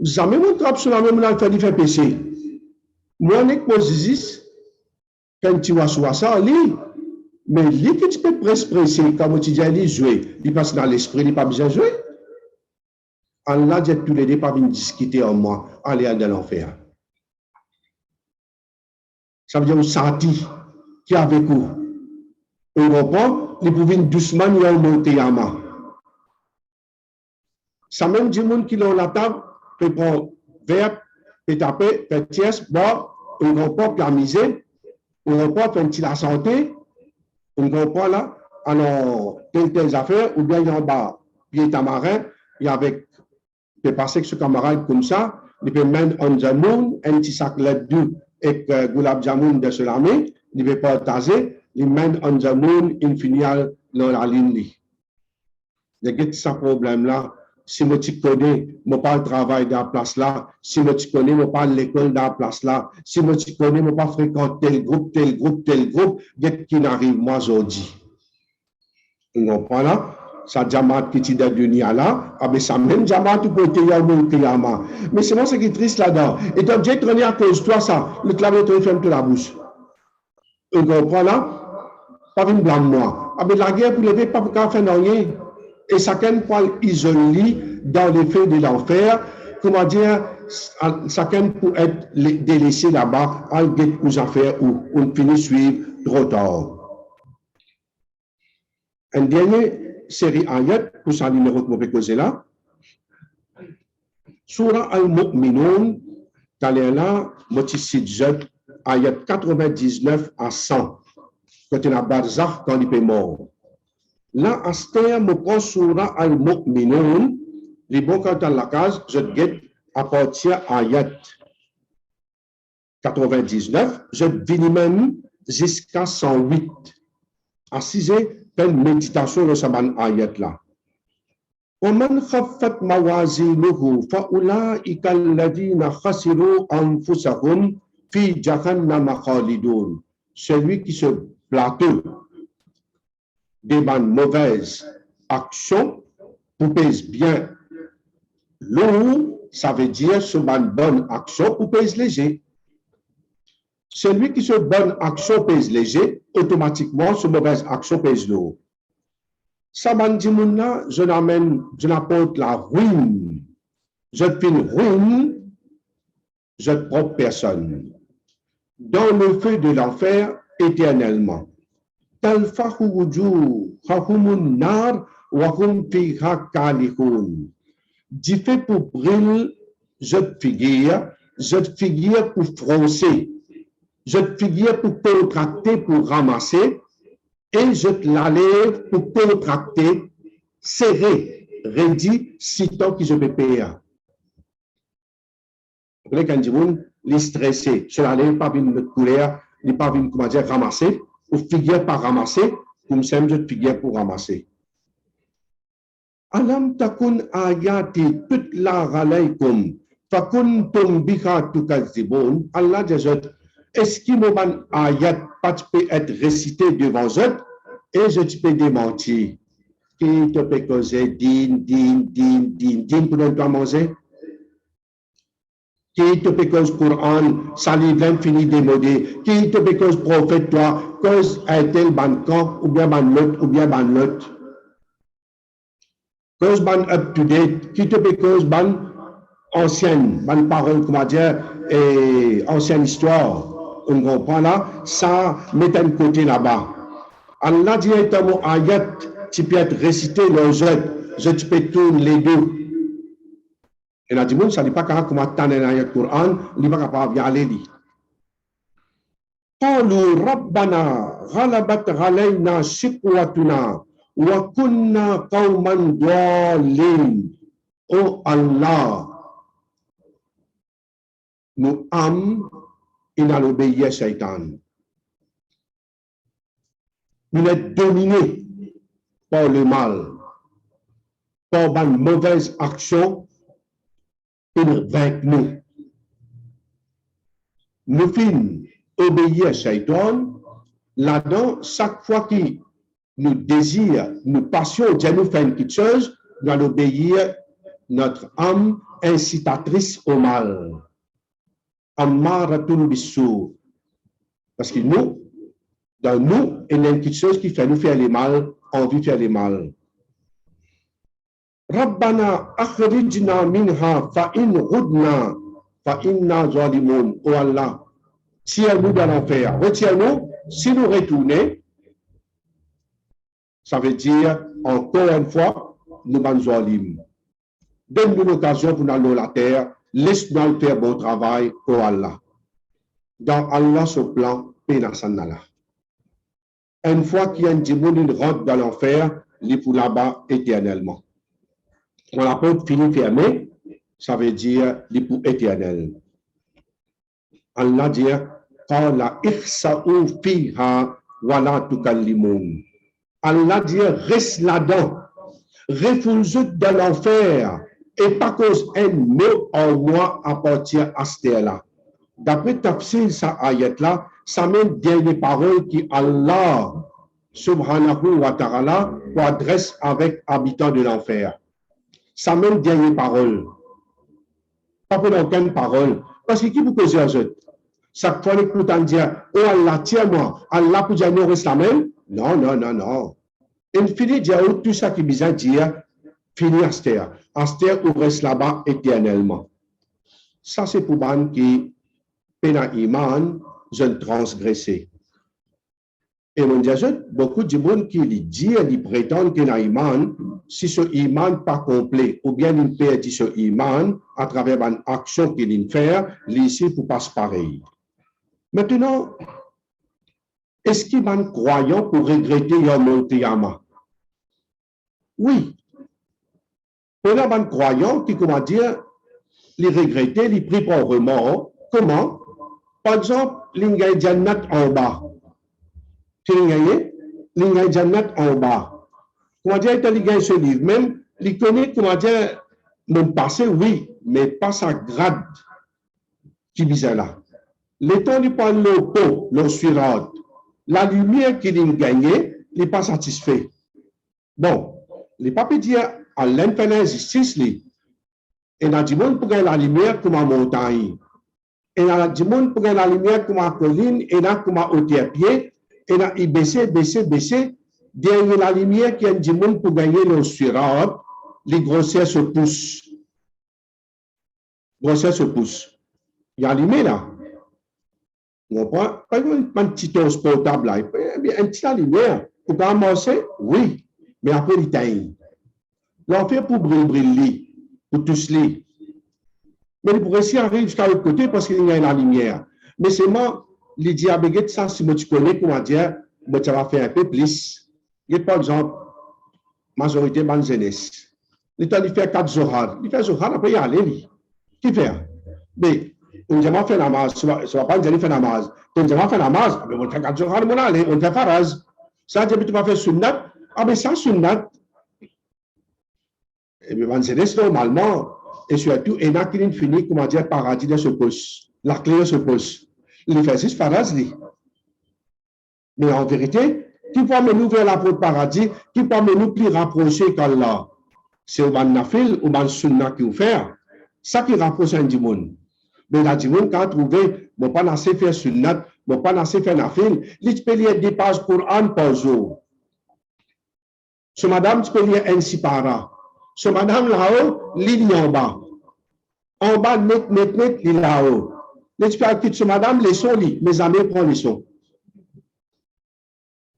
Jamais mon trappe sur la même là, il fait péché. Moi, on est Moses, quand tu vas sur ça, lis. Mais lis que tu peux presser, comme tu dis, lis, jouer. Il passe dans l'esprit, il n'a pas besoin de jouer. Allah dit tous les deux, pas venir discuter en moi, aller dans l'enfer. Ça veut dire, vous sentez qui est avec vous. Au repas, ils peuvent doucement, il y a un monteyama. Ça même du monde qui est dans la table, peut prendre verre, peut taper, peut tiers, boire, on repas, plamiser, on repas, fait un petit la santé, on repas là, alors, telle affaire, ou bien il y a en bas, puis il est marin, il y a avec, il peut passer avec ce camarade comme ça, il peut mettre on jamoun, un petit sac là-dedans, et Gulab Jamoun de Solamé, il peut partager, il met on jamoun, il finit dans la ligne. Il y a ce problème-là. Si moi tu connais, moi pas le travail dans la place là. Si moi tu connais, moi pas l'école dans la place là. Si moi tu connais, moi pas fréquenter tel groupe, tel groupe, tel groupe. Qu'est-ce qui n'arrive moi aujourd'hui? Vous comprenez là? Ça Jamaat qui t'est devenu là, ah ben ça même Jamaat tu peux être Kiyama. Mais c'est moi ce qui est triste là-dedans. Et tu obligé de traîner à cause de toi ça. Le clavier te ferme toute la bouche. Vous comprenez là? Pas une blâme moi. Ah ben la guerre pour lever, pas pour faire rien. Et chacun peut isoler dans les feux de l'enfer. Comment dire, chacun peut être délaissé là-bas, en guet aux affaires où on finit suivre trop tard. Un dernier série ayat, pour ça, numéro que je vais causer là. Surah Al-Mu'minun, t'allais là, motif ayat 99 à 100. Quand il y a Barzakh, quand il est mort. Là, à ce terme, je prends Surah Al-Mu'minun, les bons quand dans la case, je guette à partir ayat 99, je finis même jusqu'à 108. Assisez, une méditation de ce ayat là. ومن خفت موازينه فأولئك الذين خسروا أنفسهم في جهنم خالدون. Celui qui se plateau des mauvaises actions, pour pèse bien lourd, ça veut dire ce bonne action pour pèse léger. Celui qui se bonne action pèse léger, automatiquement, ce mauvaise action pèse lourd. Ça m'a dit, je n'apporte la ruine. Je fais une ruine, je ne prends personne. Dans le feu de l'enfer éternellement. تلفح وجوههم النار وهم فيها كالحون. Du fait pour brûler, je te figure pour froncer, je te figure pour contracter, pour ramasser, et je te la lève pour contracter, serrer, redit, si tant que je peux payer. Vous voyez quand il est stressé, je la lève pas une couleur, il n'est pas une, comment dire, ramasser, ou figure par ramasser, comme ça, je te figure pour ramasser. Alam takun ayati tutla alaykum fakuntum biha tukazibun. Allah dit, est-ce qu'il mon ayat pas peut être récité devant eux et je te peux démentir? Qui te peut causer din pour ne pas manger? Qui te peut cause Coran, salive l'infini démodé? Qui te peut cause prophète toi, cause un tel ban camp, ou bien ban l'autre, ou bien ban l'autre? Cause ban up to date, qui te peut cause ban ancienne, ban parole, comment dire, et ancienne histoire. On comprend là, ça met un côté là-bas. Allah dit un mot ayat, tu peux être récité le je te peux tourner les deux. Et là, du monde, ça ne dit pas comment t'en es dans le Coran, il n'est pas capable d'y aller. قالوا ربنا غلبت علينا شقوتنا وكنا قوما ضالين. Oh Allah, nous âmes, il n'a obéi à Shaitan. Nous sommes dominés par le mal, par une mauvaise action pour vaincre nous. Nous finissons obéir à Shaitan. Là-dedans, chaque fois qu'il nous désire, nous passions, Dieu nous fait une petite chose, nous allons obéir notre âme incitatrice au mal. Ammaratul bissou. Parce que nous, dans nous, il y a une petite chose qui fait nous faire les mal, envie de faire les mal. Rabbana akhrijna minha fa in rudna fa inna zalimun. Oh Allah, tire-nous dans l'enfer, retire-nous, si nous retournons, ça veut dire, encore une fois, nous sommes zalim. Donne-nous l'occasion pour nous aller la terre, laisse-nous faire bon travail, oh Allah. Dans Allah, ce plan, pénasanala. Une fois qu'il y a un démon, il rentre dans l'enfer, il est pour là-bas éternellement. Quand la porte finit fermée, ça veut dire il est pour éternel. Allah dit, qala ihsa'u fiha wa la tukallimun. Allah dit, reste là-dedans, refoule dans l'enfer, et pas cause un mot en moi à partir à ce là. D'après Tafsir, sa ayat-là, ça mène dernière parole qui Allah, subhanahu wa ta'ala, adresse avec habitants de l'enfer. Ça mène dernière parole. Pas pour aucune parole. Parce que qui vous cause aux autres? Chaque fois, les coutants disent, oh Allah, tiens-moi, Allah pour dire, nous reste la même? Non, non, non, non. Il finit de dire, tout ça qui vient dire, finit Astère. Astère ou reste là-bas éternellement. Ça, c'est pour ban qui pena iman, je transgressé. Et mon Dieu, beaucoup de monde qui dit, ils prétendent qu'il a iman, si ce iman pas complet, ou bien il perd ce iman à travers une action qu'il fait, ici pour pas pareil. Maintenant, est-ce qu'il y a un croyant pour regretter Yom Kiyama? Oui. Pour un croyant qui, comment dire, les regretter, les pris pour remords. Comment? Par exemple, l'ingay jannat en bas. L'ingay jannat en bas. Comment dire, il gagne ce livre. Même, il connaît, comment dire, mon passé, oui, mais pas sa grade qui visait là. Le temps du pan le pot, le surat, la lumière qu'il a gagnée, il n'est pas satisfait. Bon, les papiers disent à l'infini justice, et dans le monde pour gagner la lumière comme en montagne. Et dans le monde pour gagner la lumière comme en colline, et dans comme en hauteur pied, et dans il baisser, derrière la lumière qui est du monde pour gagner le surat, les grossières se poussent. Grossières se poussent. Il y a la lumière là. On prend pas une petite dose portable là, un petit lumière. Pour commencer, oui, mais après il t'aille. L'enfer pour briller, pour tous les. Mais il pourrait aussi arriver jusqu'à l'autre côté parce qu'il y a la lumière. Mais c'est moi, les diabètes, ça, si moi tu connais, comment dire, moi tu vas faire un peu plus. Et par exemple, majorité de jeunesse. L'État, il fait 4 zohar. Il fait zohar, après il y a aller. Qui fait? Mais, on dit, fait namaz. Ça va pas dire, il fait namaz. On dit, fait namaz. Mais on fait 4 zohar, on fait faraz. Ça, tu vas faire sunnat. Ah, mais ça, sunnat. Et bien, jeunesse, normalement, et surtout, il y a qui finit, comment dire, paradis de se pose. La clé se pose. Il fait 6 faraz, lui. Mais en vérité, qui peut nous vers la porte paradis, qui peut nous plus rapprocher qu'Allah? C'est au ban nafil ou ban sunna qui vous fait. Ça qui rapproche un du monde. Mais la du monde, quand trouvé, mon pas assez faire sunnat, mon pas assez faire nafil, il peut lire 10 pages Coran par jour. Ce madame, tu peux lire un sipara. Ce madame là-haut, ligne en bas. En bas, net, il là-haut. Tu peux acquitter ce madame, les sons, mes amis prennent les sons.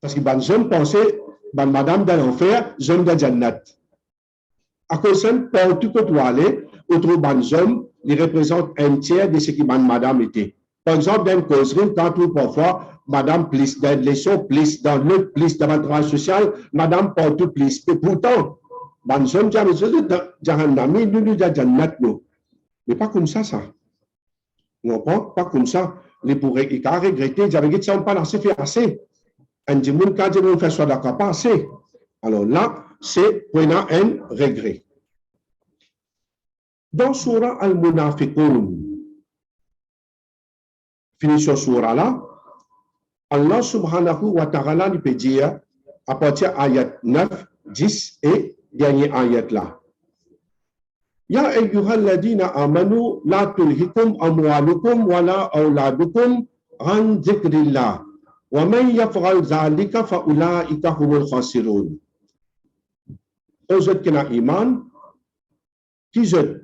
Parce que ban jeune pensait, ban madame dans l'enfer, jeune de Jannat. À cause de partout que tu vas aller, autre ban jeune, il représente un tiers de ce que ban madame était. Par exemple, dans une causerie, quand tu parfois, madame plus, dans les sons plus, dans l'autre plus, dans le travail social, madame partout plus. Et pourtant, ban jeune, Jahannami, nous, Jannat, nous. Mais pas comme ça. Non, pas comme ça. Il pourrait regretter, j'avais dit, ça, on pas assez fait assez. Un djimoun, quand on fait soit d'accord, pas assez. Alors là, c'est prenant un regret. Dans Surah Al-Munafiqun, finition Surah là, Allah subhanahu wa ta'ala lui peut dire, à partir ayat 9, 10 et dernier ayat là. Ya ayyuhalladina amanu la tulhikum amwalukum wala auladukum an zikrillah. وَمَنْ يَفْعَلْ ذَلِكَ فَأُولَٰئِكَ هُمُ الْخَاسِرُونَ. Aux autres qui ont iman, qui ont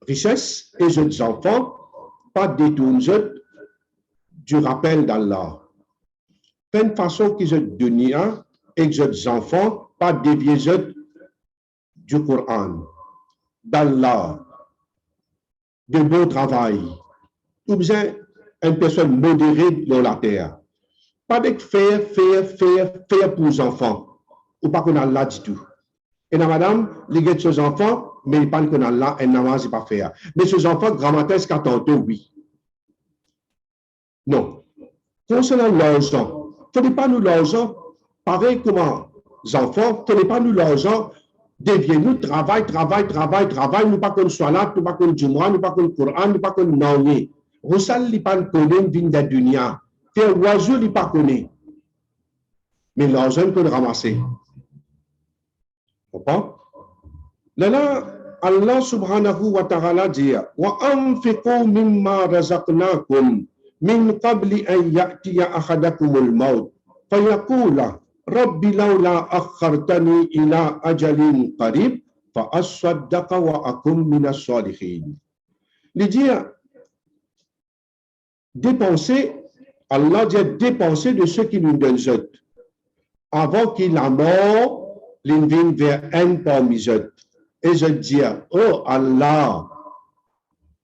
richesse et les enfants, pas détournent du rappel d'Allah. Plein de façon qu'ils ont dunya et les enfants, pas dévier du Coran, d'Allah, de bon travail. Ou bien une personne modérée dans la terre. Pas de faire pour les enfants. Ou pas qu'on a là du tout. Et là, madame, les gars de ses enfants, mais ils parlent qu'on a là, et namaz, pas faire. Mais ces enfants, grammaires, tantôt, oui. Non. Concernant l'argent, il ne faut pas nous l'argent, pareil comme les enfants, il ne faut pas nous l'argent, deviens-nous, travail, nous pas qu'on soit là, nous pas qu'on Jumra, nous pas qu'on Coran, nous pas qu'on Naoui. Roussal, il pas connaît, vin de dunya. Fait oiseau, il pas connaît. Mais l'argent, qu'on ramasser. Comprends? Là, Allah subhanahu wa ta'ala dit, wa anfiqu mimma razaqnakum. من قبل أن يأتي أحدكم الموت فيقول رب لولا أخرتني إلى أجل قريب فأصدق وأكن من الصالحين. Il dit dépenser, Allah dit dépenser de ce qui nous donne avant qu'il la mort, il vienne vers un parmi eux. Et je dis, oh Allah,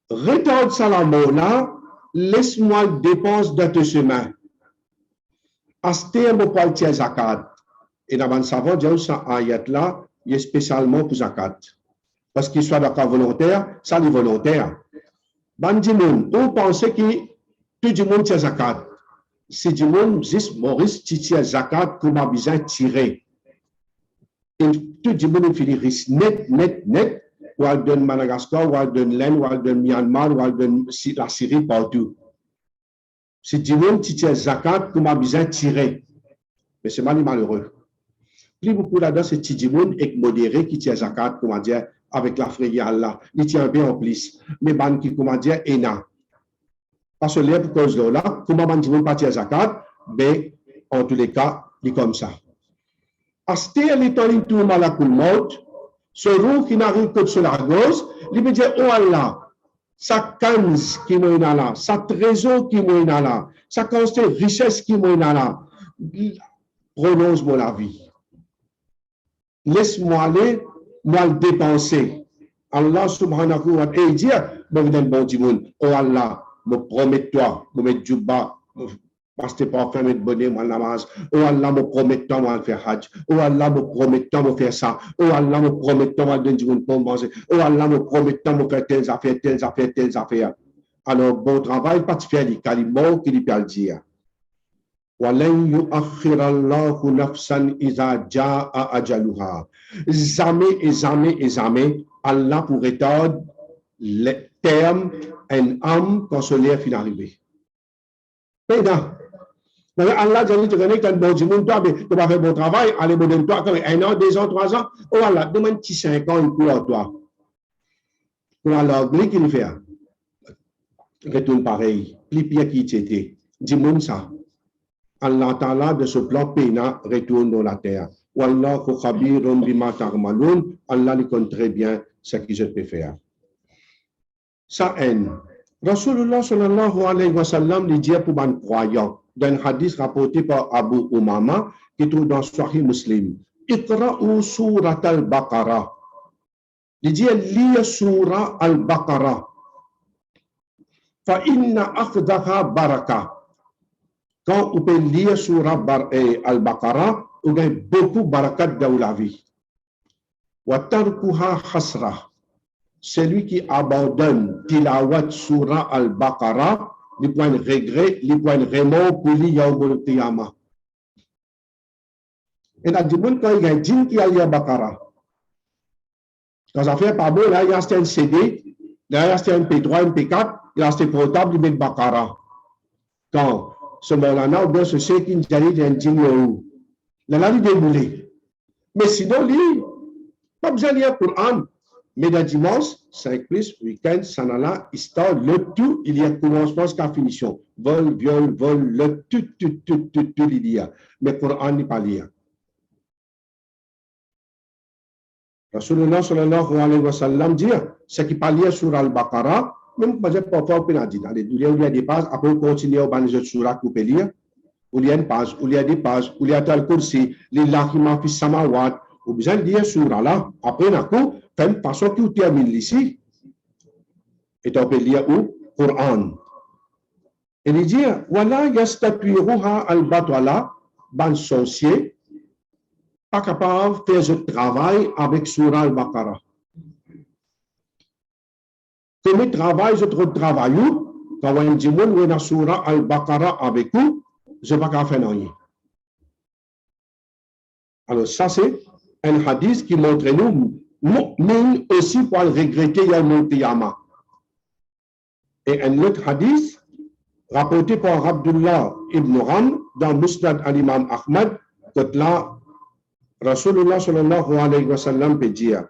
retarde ça la mort là. Laisse-moi dépense de tes chemins. Aster mon poil tia zakat. Et dans le savant, Dieu ça ayat là, il est spécialement pour zakat. Parce qu'il soit d'accord volontaire, ça est volontaire. Bandimoun, on pensait que tout le monde tia zakat. Si du monde juste Maurice tia zakat comme a besoin tirer. Et tout le monde finit risque net. Ou à de Madagascar, ou à de l'Inde, ou à de Myanmar, ou à de la Syrie, partout. C'est du monde qui tient zakat comme a besoin de tirer. Mais c'est malheureux. Plus beaucoup là-dedans, c'est du monde et modéré qui tient zakat, comment dire, avec la frayale là. Il tient bien en plus. Mais ban qui, comment dire, ENA. Parce que là, pour cause de là, comment ban du monde pas tient zakat, mais en tous les cas, il est comme ça. Asté l'étant tout malakul maut, ce roux qui n'arrive que sur la gauche, il me dit, oh Allah, sa kanz qui m'a là, sa trésor qui m'a là, sa quantité richesse qui m'a là, prononce-moi la vie. Laisse-moi aller, moi le dépenser. Allah subhanahu wa ta'ala dit, bon Dieu, oh Allah, me promets-toi, me mettre du bas, parce que pas faire mettre bonnet, moi namaz. Oh Allah, me promets-toi, moi faire hajj. Oh Allah, me promets-toi, moi faire ça. Oh Allah, me promets-toi, moi donner du monde pour manger. Oh Allah, me promets-toi, moi faire telles affaires. Alors, bon travail, pas de faire les calimaux qui lui peut dire. وَلَنْ يُؤَخِّرَ اللَّهُ نَفْسًا إِذَا جَاءَ أَجَلُهَا. Jamais, Allah pour retarder le terme, un âme quand ce l'air finit d'arriver. Pédant. Allah dit, tu connais qu'un bon Dieu, toi, tu vas faire bon travail, allez, bon, toi, 1 an, 2 ans, 3 ans. Oh Allah, demande petit 5 ans, une couleur, toi. Pour Allah, lui qui le fait. Retourne pareil. Plus pire qui était. Dis-moi ça. Allah Ta'ala de ce plan péna retourne dans la terre. Wallahu khabirun bima ta'malun. Allah lui connaît très bien ce que je peux faire. Sa haine. Rasulullah sallallahu alayhi wa sallam lui dit pour un croyant d'un hadith rapporté par Abu Umama qui trouve dans Sahih Muslim. Iqra'u surat al-Baqarah. Il dit lis surat al-Baqarah. Fa inna akhdaha baraka. Quand on peut lire surat al-Baqarah, on a beaucoup barakat dans la vie. Wa tarkuha hasra. Celui qui abandonne tilawat surah al-Baqarah, il point de regret, il point de remords pour lui yawmul qiyamah. Et dans le monde, quand il y a un djinn qui a lu al-Baqarah, quand ça fait pas beau, là, il y a acheté un CD, là, il y a acheté un MP3, MP4, il a acheté portable, il met Baqarah. Quand ce moment-là, ou bien ce c'est qui nous a dit un djinn ou là, il déboulé. Mais sinon, lui, pas besoin de lire le Coran. Mais dans dimanche, 5 plus, week-end, sanala, histoire, le tout, il y a commencement jusqu'à finition. Vol, viol, le tout, il y a. Mais Coran n'est pas lire. Rasulullah sallallahu alayhi wa sallam dit, ce qui parle sur al-Baqarah, même pas parfois, on peut dire, dans les douleurs, il y a des pages, après on continue au ban de surah qu'on peut lire, où il y a une page, où il y a des pages, où il y a tel kursi, lillahi ma fi samawat, ou besoin de dire surah là, après on a quoi, fait une façon qui termine ici, et on peut lire où? Coran. Et il dit, voilà, yastatuiruha al-batwala, ban sorcier, pas capable de faire ce travail avec Surah al-Baqarah. Comme travail, je trouve travail, quand on dit, on a Surah al-Baqarah avec vous, je ne vais pas faire rien. Alors, ça, c'est un hadith qui montre nous, nous aussi pour regretter Yawm Qiyamah. Et un autre hadith, rapporté par Abdullah ibn Ram dans Musnad al-Imam Ahmad, que là, Rasulullah sallallahu alayhi wa sallam peut dire,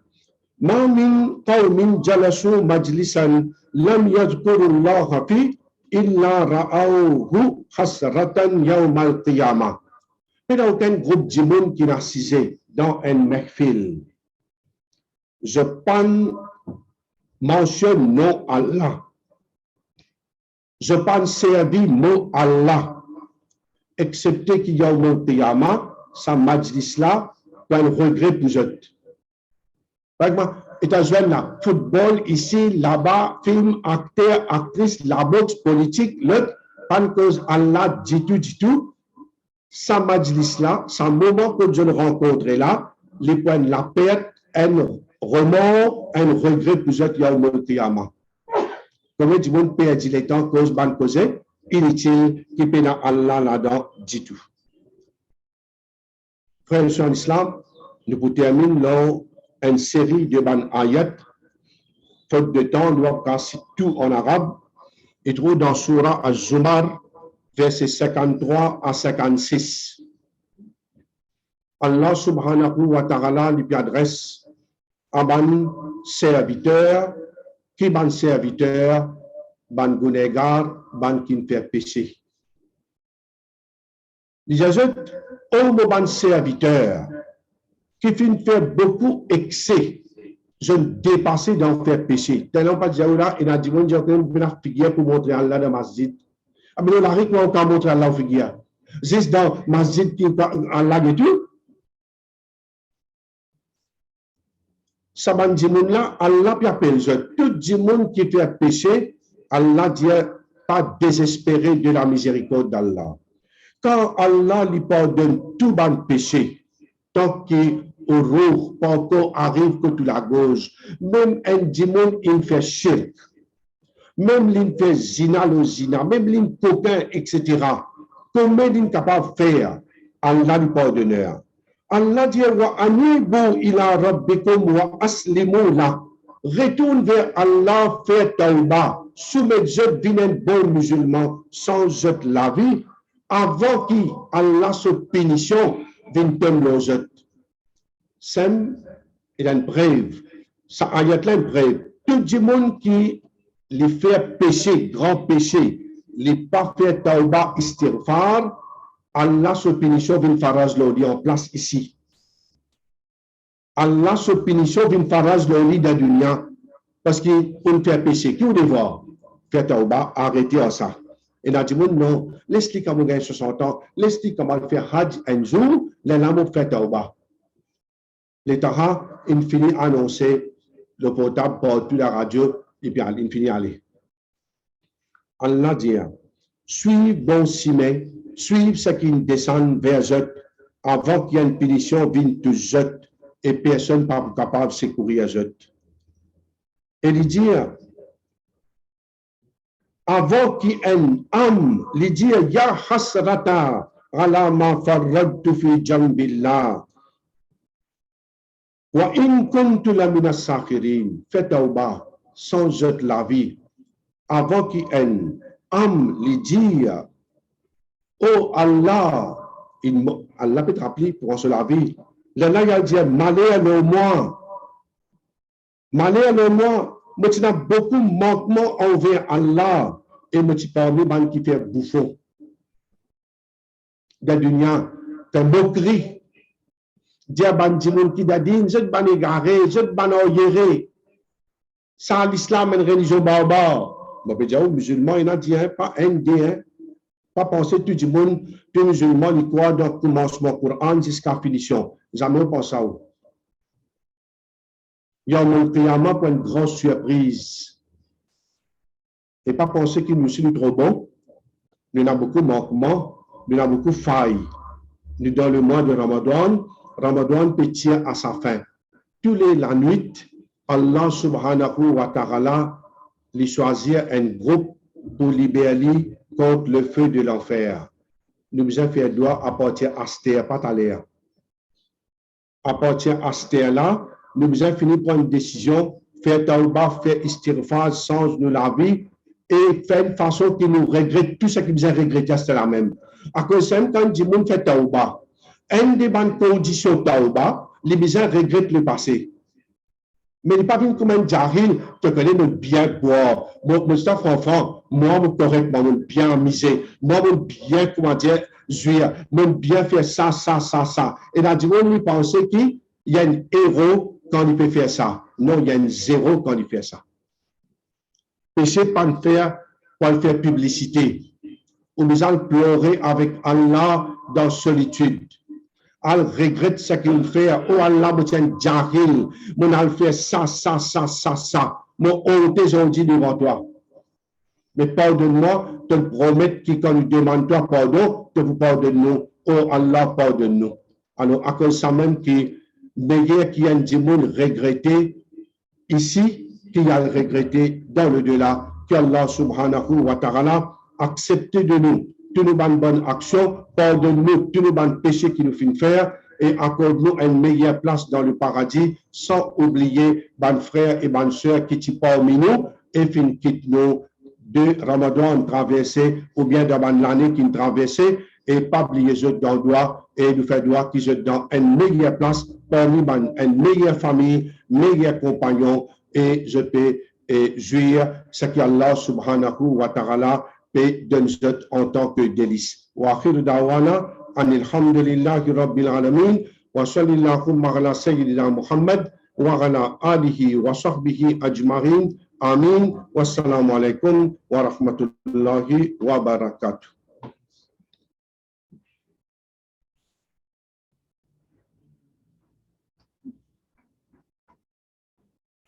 Ma min qawmin jalasu majlisan lam yadhkuru Allah fi illa ra'awhu hasratan yawm al-qiyamah. Il n'y a aucun groupe du monde qui n'a assisé dans un mehfil. Je mentionne non Allah. Je servi non Allah. Excepté qu'il y a au Qiyamah, sa majlis là, un regret pour eux. Par exemple, États-Unis, là, football, ici, là-bas, film, acteur, actrice, la boxe, politique, l'autre, pas cause Allah dit tout. Sa majlis là, sa moment que je le rencontre là, les points de la perte, un remords, un regret pour eux qui a au Qiyamah. Comme du monde perd les temps, cause, ban cause, inutile, qui peut Allah là-dedans, dit tout. Frères et sœurs en islam, nous vous terminons une série de ban ayat. Faute de temps, nous avons cité tout en arabe. Et trouve dans Surah Az-Zumar, versets 53 à 56. Allah subhanahu wa ta'ala lui adresse à ban serviteur, qui ban serviteur, ban gunégar, ban qui ne fait péché. Les autres, au ban serviteur, qui finit faire beaucoup excès, je ne dépassais d'en faire péché. Tellement pas dire là, il a dit, on dirait qu'on a figure pour montrer Allah dans la masjid. Ah, mais on a rien qu'on montrer Allah au figure. Juste dans la masjid qui Allah et tout. Ça va dire, là, Allah puis appelle, tout le monde qui fait péché, Allah dit, pas désespéré de la miséricorde d'Allah. Quand Allah lui pardonne tout bon péché, tant qu'il au roux, pas encore arrive que tout la gauche, même un démon, il fait shirk, même il fait zina, le zina, même il copain, etc. Comment il est capable de faire? Allah lui pardonne. Allah dit, wa anibu ila rabbikum wa aslimu la. Retourne vers Allah, fais tauba, soumettez-vous d'un bon musulman, sans jeter la vie, avant qu'Allah se pénition d'une telle losette. Sem, il a une preuve. Ça ayat là une preuve. Tout le monde qui les fait pécher, grand péché, les pas fait tauba istighfar, Allah se pénition d'une faraz l'oli en place ici. Allah se pénition d'une faraz l'oli dans la dunya. Parce qu'il faut faire péché. Qui vous devez voir? Faire tauba, arrêtez à ça. Et là, dit, non, laisse-lui comment gagner 60 ans, laisse-lui comment faire hajj un jour, les lames fait tauba. L'État, il finit annoncer le portable par toute la radio, et puis il finit aller. Allah dit, suivez bon ciment, suivez ce qui descend vers eux, avant qu'il y ait une pénition, vienne tous eux, et personne n'est capable de secourir eux. Et il dit, avant qu'il y ait une âme, il dit, ya hasrata ala ma farradtu fi jambillah. Wa in kuntu la mina sakhirin. Faites tauba, sans jeter la vie. Avant qu'il y ait une âme, il dit, oh Allah, Allah peut te rappeler pour se la vie. Là, il dit, malheur le moi. Malheur le moi. Moi, tu as beaucoup de manquements envers Allah. Et moi, tu parles de qui fait bouffon. De dunya, t'es moquerie. Dia ban dimoun qui dadine, je ban égaré, je ban oyéré. Ça, l'islam est une religion barbare. Moi, je dis, aux musulmans, il y en a dit, pas un des, pas penser tout le monde, tout musulman, il croit dans le commencement Coran jusqu'à la finition. Jamais pas ça. Il y a un Qiyamah pour une grande surprise. Et pas penser qu'il nous sommes trop bon. nous avons beaucoup de manquements, nous avons beaucoup de failles. Nous, dans le mois de Ramadan, Ramadan peut tirer à sa fin. Tous les la nuit, Allah subhanahu wa ta'ala lui choisir un groupe pour libérer contre le feu de l'enfer. Nous avons fait droit à partir Aster, pas à l'air. À partir Aster là, nous avons fini par une décision, faire tauba, faire istighfar, sans nous laver et faire une façon qui nous regrette tout ce qui nous a regretté, c'est la même. À cause de ça, quand du monde fait tauba, une des bonnes conditions tauba, les gens regrettent le passé. Mais il n'est pas venu comme un jahil, te connais mon bien boire, mon staff enfant, moi, mon correctement, mon bien misé, moi, mon bien, comment dire, jouir, mon bien faire ça. Et là, du monde, lui pensait qu'il y a un héros quand il peut faire ça. Non, il y a un zéro quand il fait ça. Péché pas le faire publicité. Ou nous allons pleurer avec Allah dans solitude. Elle regrette ce qu'il fait. Oh Allah, je suis jahil. Mon al fait ça. Mon honte, j'ai dit devant toi. Mais pardonne-moi, te le promets que quand nous demandons toi pardon, te vous pardonne-nous. Oh Allah, pardonne-nous. Alors, à cause de ça même, qui meilleur qu'il y a un démon regretté ici, qu'il y a regretté dans le delà, qu'Allah subhanahu wa ta'ala accepte de nous toutes nos bonnes actions, pardonne-nous tous nos bonnes péchés qui nous font faire et accorde-nous une meilleure place dans le paradis sans oublier bonnes frères et bonnes sœurs qui sont parmi nous et fin quitte nous de Ramadan traversé ou bien de l'année qui nous traversé et pas oublier eux dans le doigt et nous faire droit qu'ils soient dans une meilleure place parmi une meilleure famille, meilleur compagnon et je peux jouir ce qu'Allah subhanahu wa ta'ala et donne en tant que délice. Wa akhir da'wana alhamdulillahi rabbil alamin wa sallallahu ala sayyidina Muhammad wa ala alihi wa sahbihi ajma'in. Amin. Wassalamu alaikum wa rahmatullahi wa barakatuh.